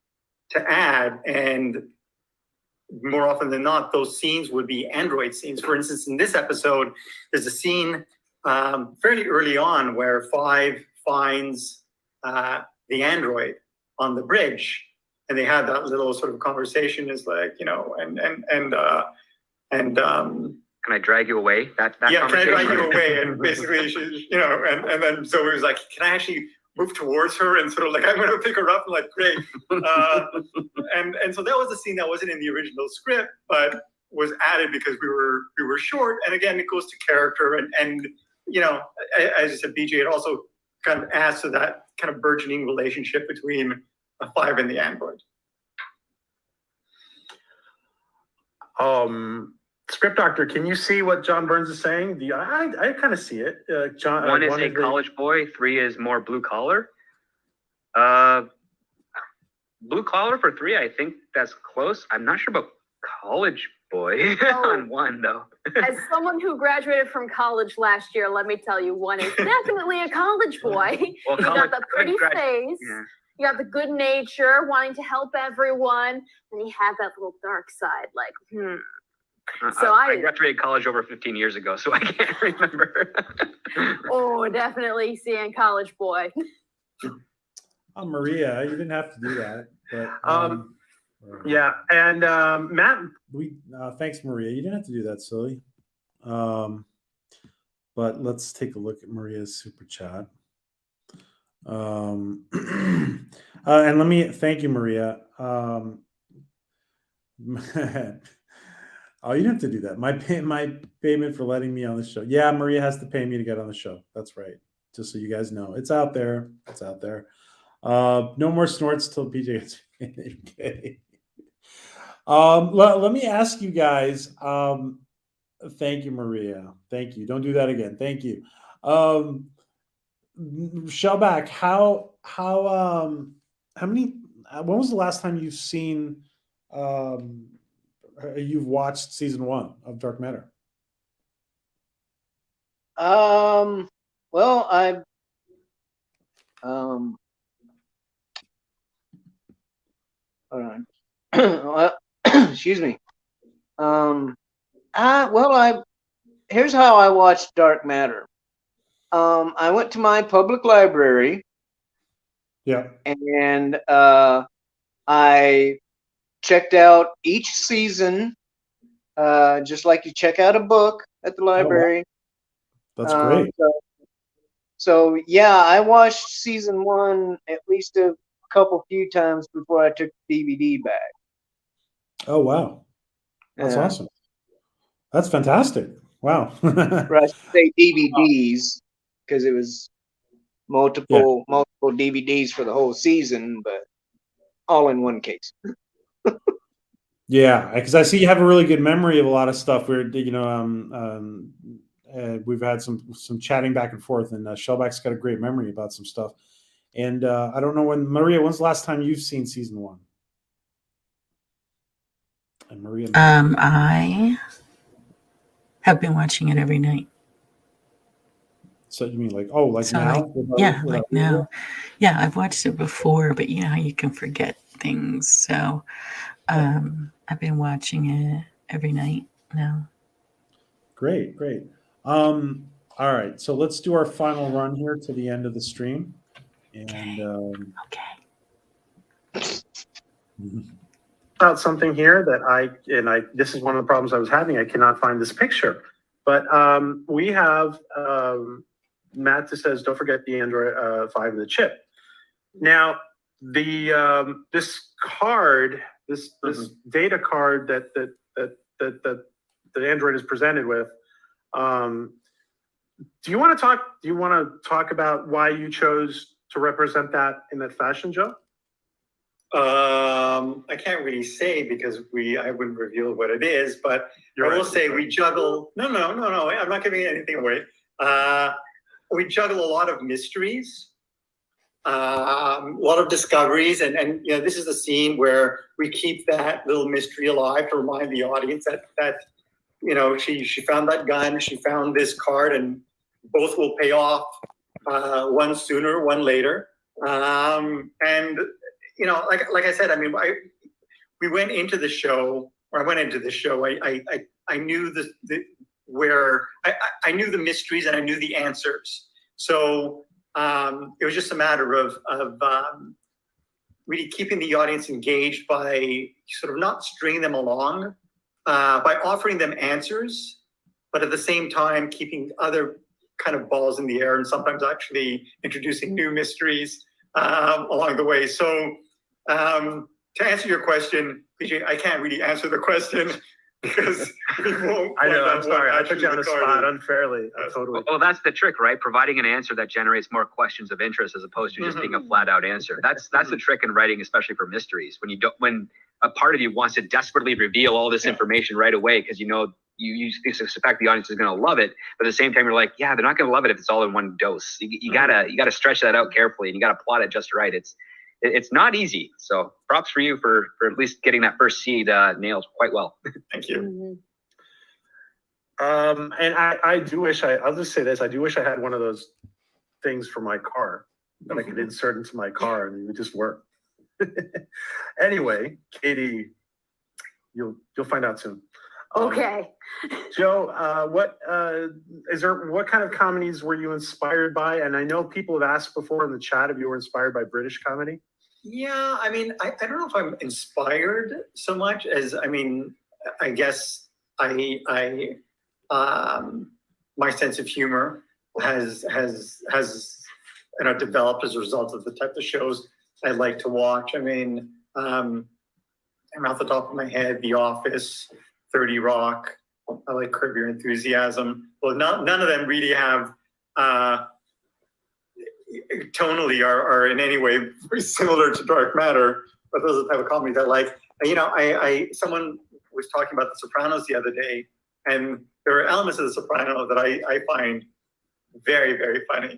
S4: to add, and more often than not, those scenes would be Android scenes. For instance, in this episode, there's a scene fairly early on where Five finds the android on the bridge, and they have that little sort of conversation. Is like,
S2: Can I drag you away? That
S4: can I
S2: conversation?
S4: drag you away? And basically, she, and then so it was like, can I actually move towards her and sort of like, I'm going to pick her up and like, great. And so that was a scene that wasn't in the original script, but was added because we were short. And again, it goes to character and as you said, BJ, it also kind of adds to that kind of burgeoning relationship between a Five and the android.
S3: Script Doctor, can you see what John Burns is saying? I kind of see it. John.
S2: One is a college boy. 3 is more blue collar. Blue collar for 3, I think that's close. I'm not sure about college boy on 1 though.
S6: As someone who graduated from college last year, let me tell you, 1 is definitely a college boy.
S2: Well,
S6: You got the pretty face.
S2: Yeah.
S6: You got the good nature, wanting to help everyone. And you have that little dark side, like, So
S2: I graduated college over 15 years ago, so I can't remember.
S6: Oh, definitely seeing college boy.
S1: Oh, Maria, you didn't have to do that. But,
S3: yeah, and Matt.
S1: Thanks, Maria. You didn't have to do that, silly. But let's take a look at Maria's super chat. And let me thank you, Maria. Oh, you don't have to do that. My payment for letting me on the show. Yeah, Maria has to pay me to get on the show. That's right. Just so you guys know, it's out there. It's out there. No more snorts till PJ gets paid. Okay. Let me ask you guys. Thank you, Maria. Thank you. Don't do that again. Thank you. Shellback, how many? When was the last time you've seen? You've watched season 1 of Dark Matter?
S9: Well, hold on. Well, excuse me. Here's how I watched Dark Matter. I went to my public library.
S1: Yeah.
S9: And I checked out each season, just like you check out a book at the library.
S1: That's great.
S9: So yeah, I watched season 1 at least a few times before I took the DVD back.
S1: Oh wow, that's awesome. That's fantastic. Wow.
S9: Or I should say DVDs, because it was multiple DVDs for the whole season, but all in one case.
S1: Yeah, because I see you have a really good memory of a lot of stuff. We've had some chatting back and forth, and Shellback's got a great memory about some stuff. And I don't know Maria, when's the last time you've seen season 1? And Maria,
S10: I have been watching it every night.
S1: So you mean like
S10: So
S1: now?
S10: like now. Yeah, I've watched it before, but you know how you can forget things. So I've been watching it every night now.
S1: Great. All right, so let's do our final run here to the end of the stream. And
S10: okay.
S3: About something here that this is one of the problems I was having. I cannot find this picture, but we have Matt that says, "Don't forget the Android 5 and the chip." Now, this card, this data card that the Android is presented with. Do you want to talk about why you chose to represent that in that fashion, Joe?
S4: I can't really say because I wouldn't reveal what it is, but I will say we juggle. No, I'm not giving anything away. We juggle a lot of mysteries, a lot of discoveries, and you know, this is the scene where we keep that little mystery alive to remind the audience that you know, she found that gun, she found this card, and both will pay off, one sooner, one later. And you know, like I said, I mean, we went into the show, or I went into the show. I knew I knew the mysteries and I knew the answers. So it was just a matter of really keeping the audience engaged by sort of not stringing them along, by offering them answers, but at the same time keeping other kind of balls in the air and sometimes actually introducing new mysteries along the way. So to answer your question, PJ, I can't really answer the question because we won't.
S3: I know, I'm sorry. I put you on the spot unfairly. Totally.
S2: Well, that's the trick, right? Providing an answer that generates more questions of interest as opposed to just being a flat out answer. That's the trick in writing, especially for mysteries. When a part of you wants to desperately reveal all this information right away because you know you suspect the audience is going to love it, but at the same time you're like, yeah, they're not going to love it if it's all in one dose. You gotta stretch that out carefully, and you gotta plot it just right. It's not easy. So props for you for at least getting that first seed nailed quite well.
S4: Thank you.
S3: And I do wish I'll just say this. I do wish I had one of those things for my car that I could insert into my car and it would just work. Anyway, Katie, you'll find out soon.
S6: Okay.
S3: Joe, what kind of comedies were you inspired by? And I know people have asked before in the chat if you were inspired by British comedy.
S4: Yeah, I mean, I don't know if I'm inspired so much as, I mean, I guess my sense of humor has you know, developed as a result of the type of shows I like to watch. I mean, I'm off the top of my head, The Office, 30 Rock. I like Curb Your Enthusiasm. Well, none of them really have tonally are in any way very similar to Dark Matter, but those are the type of comedies I like. Someone was talking about The Sopranos the other day, and there are elements of The Sopranos that I find very, very funny.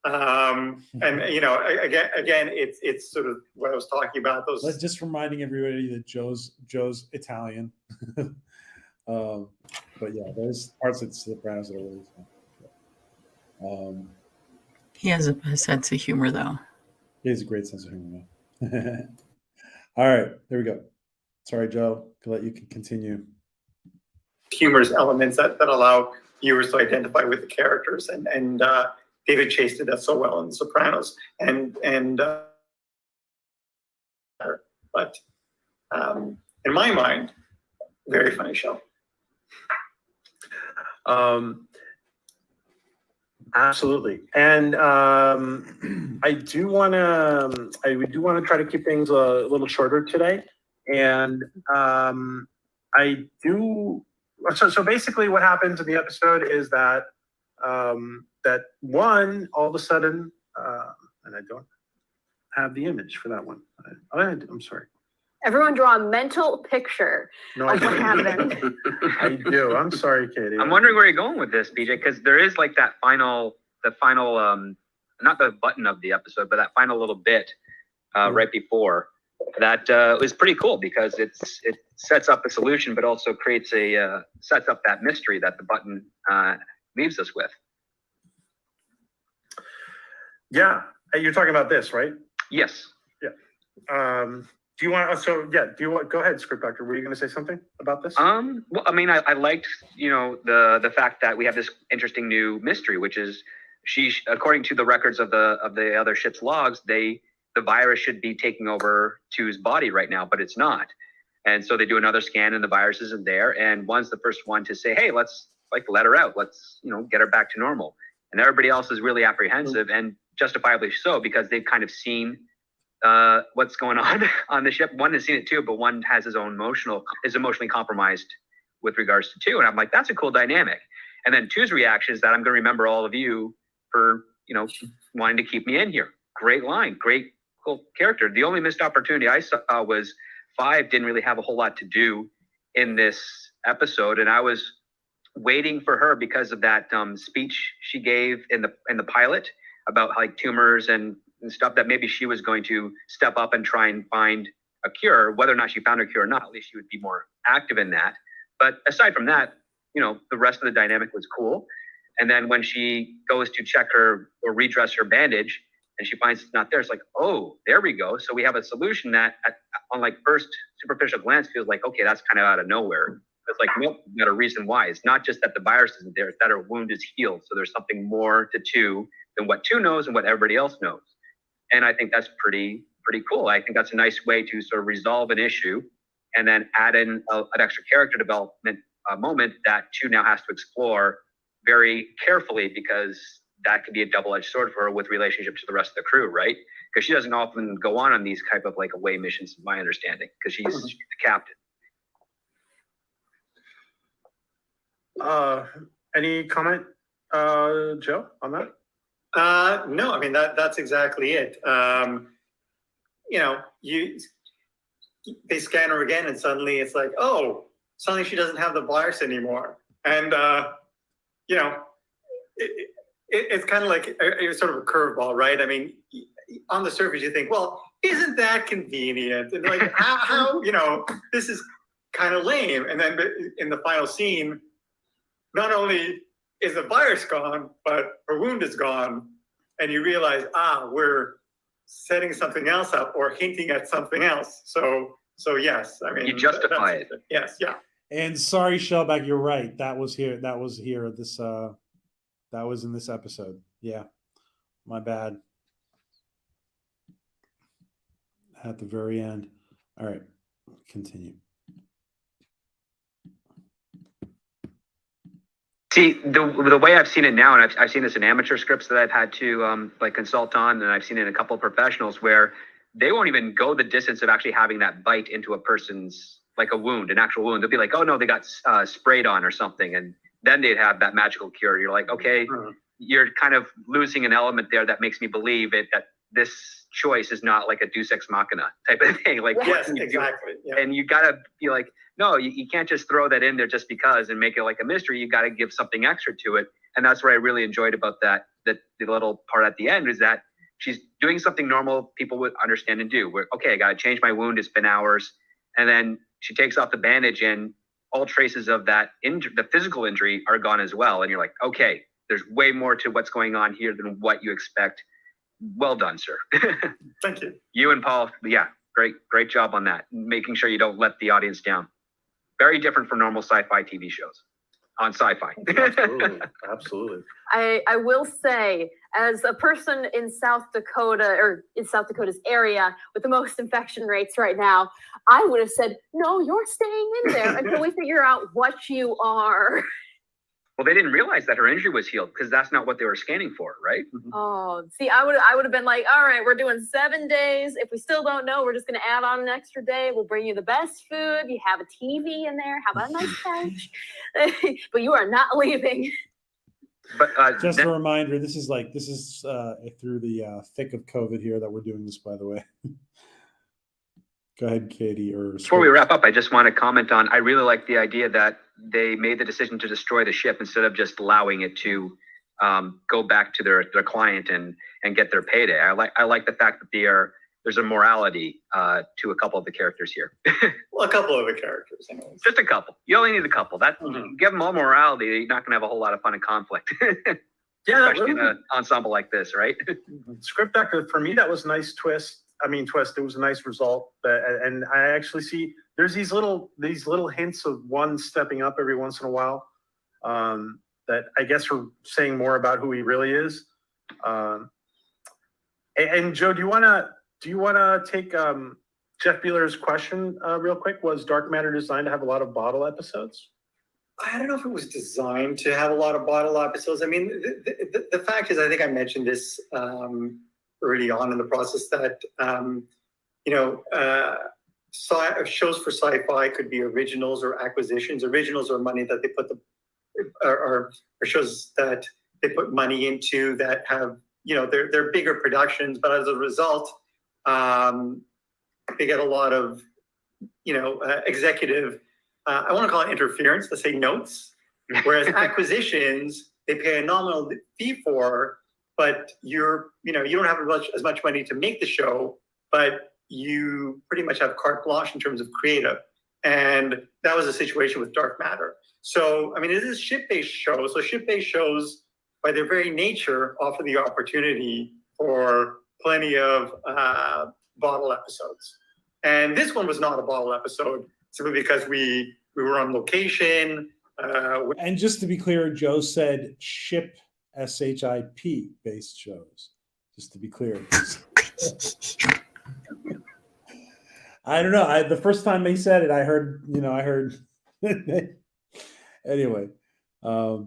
S4: And again, it's sort of what I was talking about. Those
S1: Just reminding everybody that Joe's Italian. But yeah, there's parts of The Sopranos that are really fun.
S10: He has a sense of humor, though.
S1: He has a great sense of humor. All right, there we go. Sorry, Joe. I'll let you continue.
S4: humorous elements that allow viewers to identify with the characters, and David Chase did that so well in The Sopranos, but in my mind, very funny show.
S3: Absolutely, and I do want to try to keep things a little shorter today, and I do. So basically, what happens in the episode is that that one all of a sudden, and I don't have the image for that one. I'm sorry.
S6: Everyone draw a mental picture
S3: No, I
S6: of what
S3: do.
S6: happened.
S3: I do. I'm sorry, Katie.
S2: I'm wondering where you're going with this, BJ, because there is like the final, not the button of the episode, but that final little bit right before that was pretty cool because it sets up the solution, but also creates sets up that mystery that the button leaves us with.
S3: Yeah, you're talking about this, right?
S2: Yes.
S3: Yeah. Do you want? Go ahead, Script Doctor. Were you going to say something about this?
S2: Well, I mean, I liked, the fact that we have this interesting new mystery, which is according to the records of the other ship's logs, the virus should be taking over Tu's body right now, but it's not. And so they do another scan and the virus isn't there. And one's the first one to say, hey, let's let her out. Let's, get her back to normal. And everybody else is really apprehensive, and justifiably so, because they've kind of seen what's going on the ship. One has seen it too, but one has is emotionally compromised with regards to two. And I'm like, that's a cool dynamic. And then Two's reaction is that I'm going to remember all of you for, wanting to keep me in here. Great line, great, cool character. The only missed opportunity I saw was 5 didn't really have a whole lot to do in this episode. And I was waiting for her because of that speech she gave in the pilot about like tumors and stuff, that maybe she was going to step up and try and find a cure. Whether or not she found a cure or not, at least she would be more active in that. But aside from that, the rest of the dynamic was cool. And then when she goes to check her or redress her bandage and she finds it's not there, it's like, oh, there we go. So we have a solution that on like first superficial glance feels like, okay, that's kind of out of nowhere. It's like, nope, we've got a reason why. It's not just that the virus isn't there, it's that her wound is healed. So there's something more to 2 than what 2 knows and what everybody else knows. And I think that's pretty cool. I think that's a nice way to sort of resolve an issue and then add in an extra character development moment that 2 now has to explore very carefully, because that could be a double-edged sword for her with relationship to the rest of the crew, right? Because she doesn't often go on these type of like away missions, in my understanding, because she's the captain.
S3: Any comment, Joe, on that?
S4: No, I mean, that's exactly it. They scan her again and suddenly it's like, oh, suddenly she doesn't have the virus anymore. And, it's kind of like it's sort of a curveball, right? I mean, on the surface you think, well, isn't that convenient? And like, how this is kind of lame. And then in the final scene, not only is the virus gone, but her wound is gone. And you realize, we're setting something else up or hinting at something else. So yes, I mean,
S2: you justify it.
S4: Yes, yeah.
S1: And sorry, Shellback, you're right. That was here. That was in this episode. Yeah, my bad. At the very end. All right, continue.
S2: See, the way I've seen it now, and I've seen this in amateur scripts that I've had to consult on, and I've seen it in a couple of professionals where they won't even go the distance of actually having that bite into a person's like a wound, an actual wound. They'll be like, oh no, they got sprayed on or something, and then they'd have that magical cure. You're like, okay, you're kind of losing an element there that makes me believe that this choice is not like a Deus Ex Machina type of thing. Like,
S4: Yes, exactly. Yeah.
S2: And you gotta be like, no, you can't just throw that in there just because and make it like a mystery. You got to give something extra to it. And that's what I really enjoyed about that the little part at the end is that she's doing something normal people would understand and do. Where, okay, I got to change my wound. It's been hours. And then she takes off the bandage and all traces of that, the physical injury are gone as well. And you're like, okay, there's way more to what's going on here than what you expect. Well done, sir.
S4: Thank you.
S2: You and Paul, yeah, great job on that. Making sure you don't let the audience down. Very different from normal sci-fi TV shows on sci-fi.
S3: Absolutely. Absolutely.
S6: I will say, as a person in South Dakota or in South Dakota's area with the most infection rates right now, I would have said, no, you're staying in there until we figure out what you are.
S2: Well, they didn't realize that her injury was healed because that's not what they were scanning for, right?
S6: Oh, see, I would have been like, all right, we're doing 7 days. If we still don't know, we're just going to add on an extra day. We'll bring you the best food. You have a TV in there. How about a nice couch? But you are not leaving.
S2: But
S1: Just a reminder, this is through the thick of COVID here that we're doing this, by the way. Go ahead, Katie.
S2: Before we wrap up, I just want to comment on, I really like the idea that they made the decision to destroy the ship instead of just allowing it to go back to their client and get their payday. I like the fact that there's a morality to a couple of the characters here.
S4: Well, a couple of the characters. Anyways.
S2: Just a couple. You only need a couple. Give them all morality. You're not going to have a whole lot of fun and conflict.
S3: Yeah,
S2: especially in an ensemble like this, right?
S3: Script doctor, for me, that was a nice twist. It was a nice result, and I actually see there's these little hints of one stepping up every once in a while that I guess are saying more about who he really is. And Joe, do you want to take Jeff Beeler's question real quick? Was Dark Matter designed to have a lot of bottle episodes?
S4: I don't know if it was designed to have a lot of bottle episodes. I mean, the fact is, I think I mentioned this early on in the process that, shows for sci-fi could be originals or acquisitions. Originals are money that they put or shows that they put money into that have, they're bigger productions, but as a result, they get a lot of, executive, I want to call it interference, let's say notes, whereas acquisitions, they pay a nominal fee for, but you don't have as much money to make the show, but you pretty much have carte blanche in terms of creative. And that was a situation with Dark Matter. So, it is a ship-based show. So ship-based shows, by their very nature, offer the opportunity for plenty of bottle episodes. And this one was not a bottle episode, simply because we were on location.
S1: And just to be clear, Joe said ship, SHIP based shows, just to be clear. I don't know. The first time they said it, I heard. Anyway, sorry,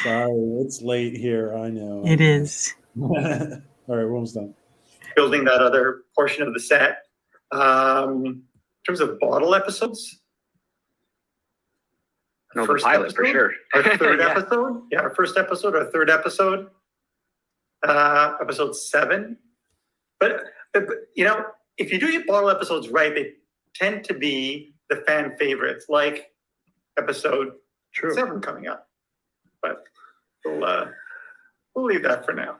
S1: it's late here. I know.
S10: It is.
S1: All right, we're almost done.
S4: Building that other portion of the set. In terms of bottle episodes,
S2: No, the pilot for sure.
S4: Our third
S2: Yeah.
S4: episode, our first episode, our third episode, episode 7. But if you do your bottle episodes right, they tend to be the fan favorites, like episode 7 coming up. But we'll leave that for now.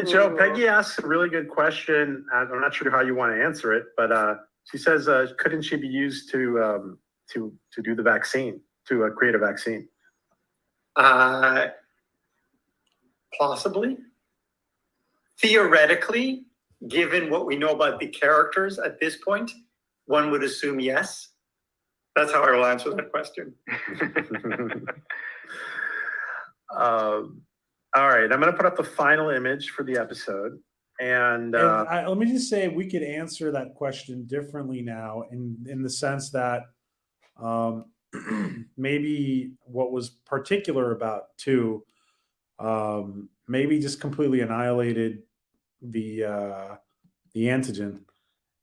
S3: Joe, Peggy asked a really good question. I'm not sure how you want to answer it, but she says, couldn't she be used to do the vaccine, to create a vaccine?
S4: Possibly. Theoretically, given what we know about the characters at this point, one would assume yes. That's how I will answer that question.
S3: All right, I'm going to put up the final image for the episode. And
S1: let me just say, we could answer that question differently now in the sense that maybe what was particular about 2 maybe just completely annihilated the antigen,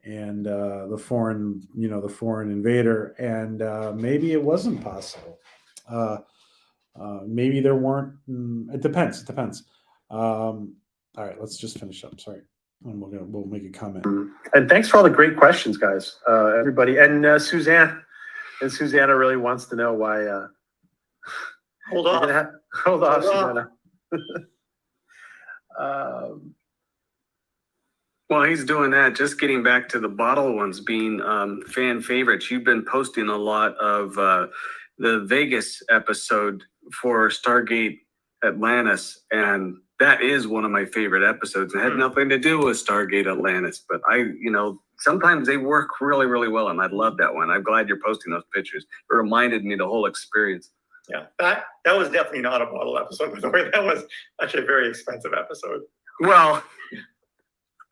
S1: and the foreign invader, and maybe it wasn't possible. Maybe there weren't. It depends. It depends. All right, let's just finish up. Sorry, and we'll make a comment.
S3: And thanks for all the great questions, guys, everybody. And Suzanne, Susanna really wants to know why.
S4: Hold on.
S3: Hold off,
S4: Hold off.
S3: Susanna.
S5: While he's doing that, just getting back to the bottle ones being fan favorites, you've been posting a lot of the Vegas episode for Stargate Atlantis, and that is one of my favorite episodes. It had nothing to do with Stargate Atlantis, but sometimes they work really, really well, and I love that one. I'm glad you're posting those pictures. It reminded me of the whole experience.
S4: Yeah, that was definitely not a bottle episode, by the way. That was actually a very expensive episode.
S5: Well,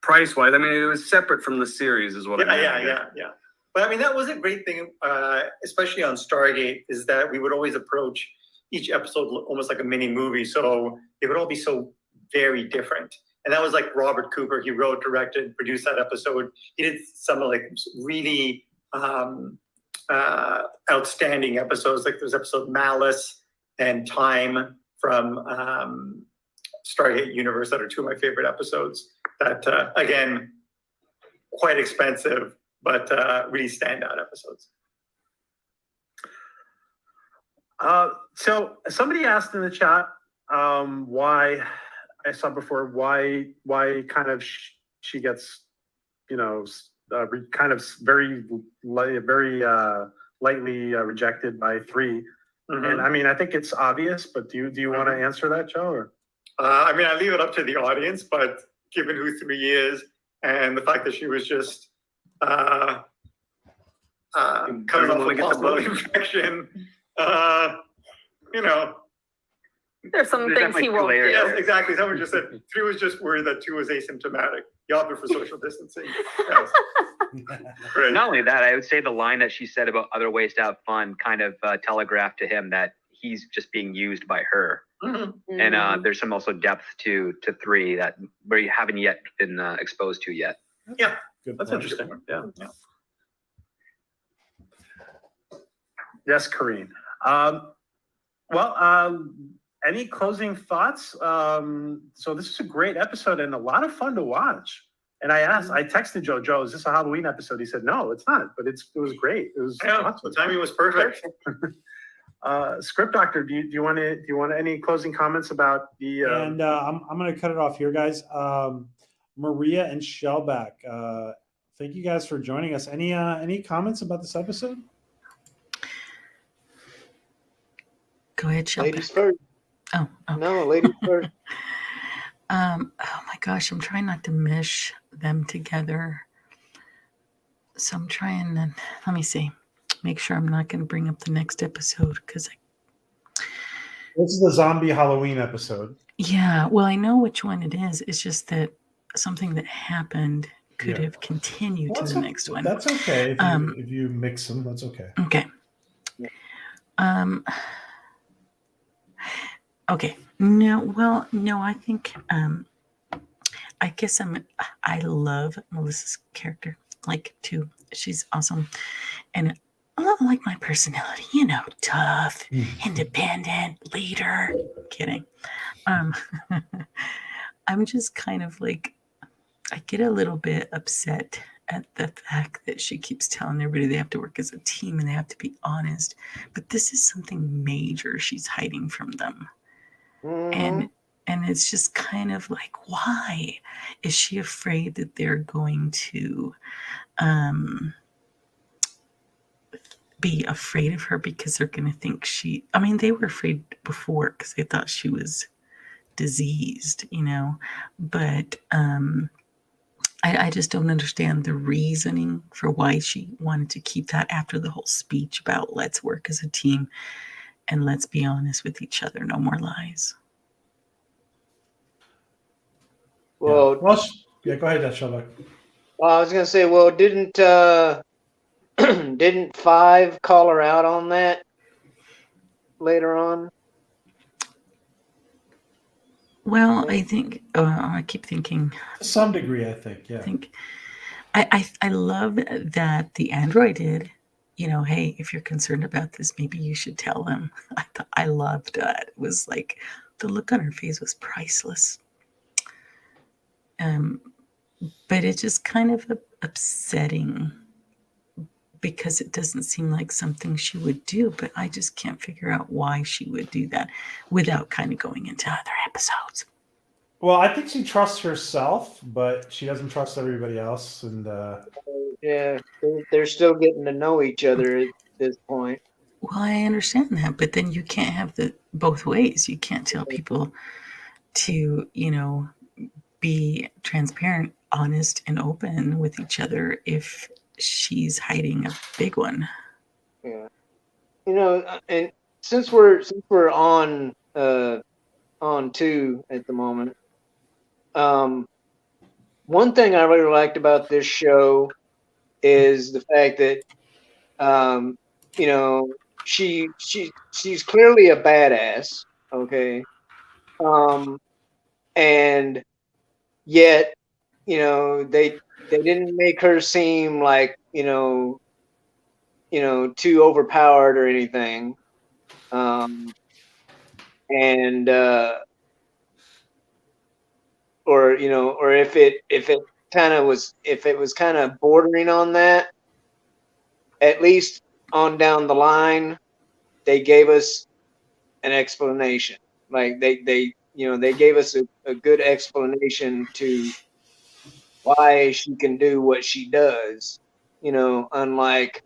S5: price-wise, I mean, it was separate from the series, is what I mean.
S4: Yeah. But I mean, that was a great thing, especially on Stargate, is that we would always approach each episode almost like a mini movie. So they would all be so very different. And that was like Robert Cooper. He wrote, directed, produced that episode. He did some like really outstanding episodes. Like there's episode Malice and Time from Stargate Universe that are two of my favorite episodes. That, again, quite expensive, but really standout episodes.
S3: So somebody asked in the chat why I saw before why kind of she gets kind of very lightly rejected by 3, and I mean I think it's obvious, but do you want to answer that, Joe? Or?
S4: I mean I leave it up to the audience, but given who 3 is and the fact that she was just coming off a possible infection.
S6: There's some things he won't do.
S4: Yes, exactly. Someone just said 3 was just worried that 2 was asymptomatic. You opted for social distancing. Yes. Right.
S2: Not only that, I would say the line that she said about other ways to have fun kind of telegraphed to him that he's just being used by her.
S6: Mm-hmm.
S2: And there's some also depth to 3 that we haven't yet been exposed to yet.
S4: Yeah,
S3: Good
S4: that's
S3: point.
S4: interesting. Yeah.
S3: Yes, Karine. Any closing thoughts? So this is a great episode and a lot of fun to watch. And I texted Joe, is this a Halloween episode? He said, no, it's not, but it was great. It was awesome.
S4: The timing was perfect.
S3: Script Doctor, do you want any closing comments about the?
S1: And I'm going to cut it off here, guys. Maria and Shellback, thank you guys for joining us. Any comments about this episode?
S10: Go ahead, Shellback.
S9: Ladies first.
S10: Oh.
S9: No, ladies first.
S10: Oh my gosh, I'm trying not to mesh them together. So I'm trying to, let me see, make sure I'm not going to bring up the next episode because
S1: This is the zombie Halloween episode.
S10: yeah, well, I know which one it is. It's just that something that happened could have continued to the next one.
S1: That's okay. If you mix them, that's okay.
S10: Okay. Okay. No, I think I guess I love Melissa's character, like too. She's awesome. And a lot like my personality, tough, independent, leader. Kidding. I'm just kind of like, I get a little bit upset at the fact that she keeps telling everybody they have to work as a team and they have to be honest. But this is something major she's hiding from them.
S9: Mhm.
S10: And it's just kind of like, why is she afraid that they're going to be afraid of her because they're going to think they were afraid before because they thought she was diseased, but I just don't understand the reasoning for why she wanted to keep that after the whole speech about let's work as a team and let's be honest with each other. No more lies.
S9: Well,
S1: go ahead, Shellback.
S9: I was gonna say, well, didn't 5 call her out on that later on?
S10: Well, I think I keep thinking
S1: To some degree, I think, yeah.
S10: I love that the android did. You know, hey, if you're concerned about this, maybe you should tell them. I loved that. It was like the look on her face was priceless. Um, but it's just kind of upsetting because it doesn't seem like something she would do, but I just can't figure out why she would do that without kind of going into other episodes.
S1: Well, I think she trusts herself, but she doesn't trust everybody else. And
S9: Yeah, they're still getting to know each other at this point.
S10: Well, I understand that, but then you can't have the both ways. You can't tell people to, be transparent, honest, and open with each other if she's hiding a big one.
S9: Yeah, and since we're on two at the moment, one thing I really liked about this show is the fact that she's clearly a badass, okay, and yet they didn't make her seem like too overpowered or anything, and or if it was kind of bordering on that, at least on down the line they gave us an explanation. Like they gave us a good explanation to why she can do what she does, unlike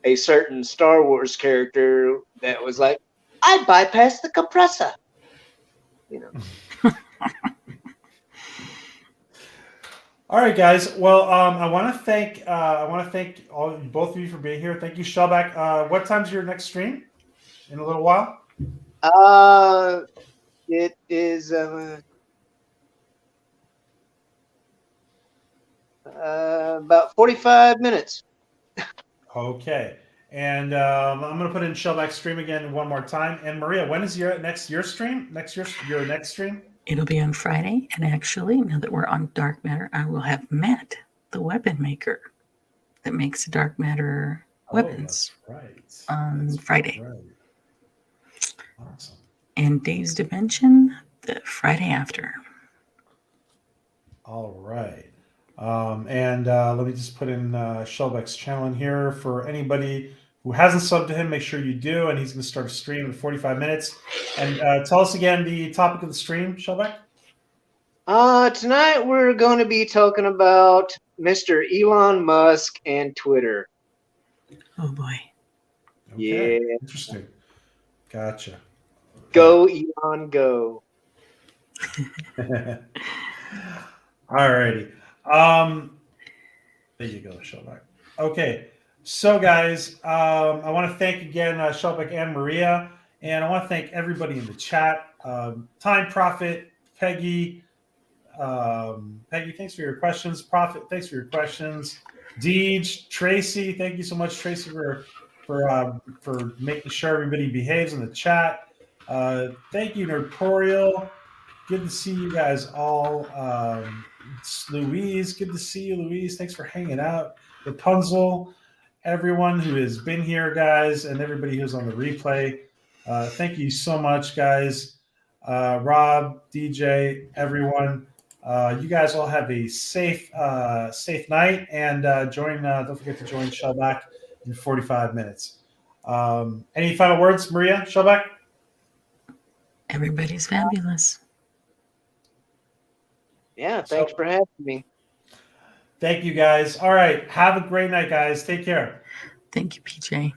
S9: a certain Star Wars character that was like, I bypassed the compressor.
S1: all right, guys. Well, I want to thank both of you for being here. Thank you, Shellback. What time's your next stream? In a little while.
S9: It is about 45 minutes.
S1: Okay. And I'm going to put in Shellback stream again one more time. And Maria, when is your stream? Your next stream?
S10: It'll be on Friday. And actually, now that we're on dark matter, I will have Matt, the weapon maker that makes dark matter weapons, on Friday.
S1: Right. Awesome.
S10: And Dave's Dimension the Friday after.
S1: All right. And let me just put in Shellback's channel in here for anybody who hasn't subbed to him. Make sure you do, and he's going to start a stream in 45 minutes. And tell us again the topic of the stream, Shellback.
S9: Tonight we're going to be talking about Mr. Elon Musk and Twitter.
S10: Oh boy.
S1: Okay.
S9: Yeah.
S1: Interesting. Gotcha.
S9: Go Elon, go.
S1: All righty. There you go, Shellback. Okay. So, guys, I want to thank again Shellback and Maria, and I want to thank everybody in the chat. Time Prophet, Peggy, thanks for your questions. Prophet, thanks for your questions. Deej, Tracy, thank you so much, Tracy, for making sure everybody behaves in the chat. Thank you, Notorial. Good to see you guys all. It's Louise, good to see you, Louise. Thanks for hanging out. Rapunzel, everyone who has been here, guys, and everybody who's on the replay. Thank you so much, guys. Rob, DJ, everyone. You guys all have a safe night, and don't forget to join Shellback in 45 minutes. Any final words, Maria, Shellback?
S10: Everybody's fabulous.
S9: Yeah, thanks for having me.
S1: Thank you, guys. All right. Have a great night, guys. Take care.
S10: Thank you, PJ.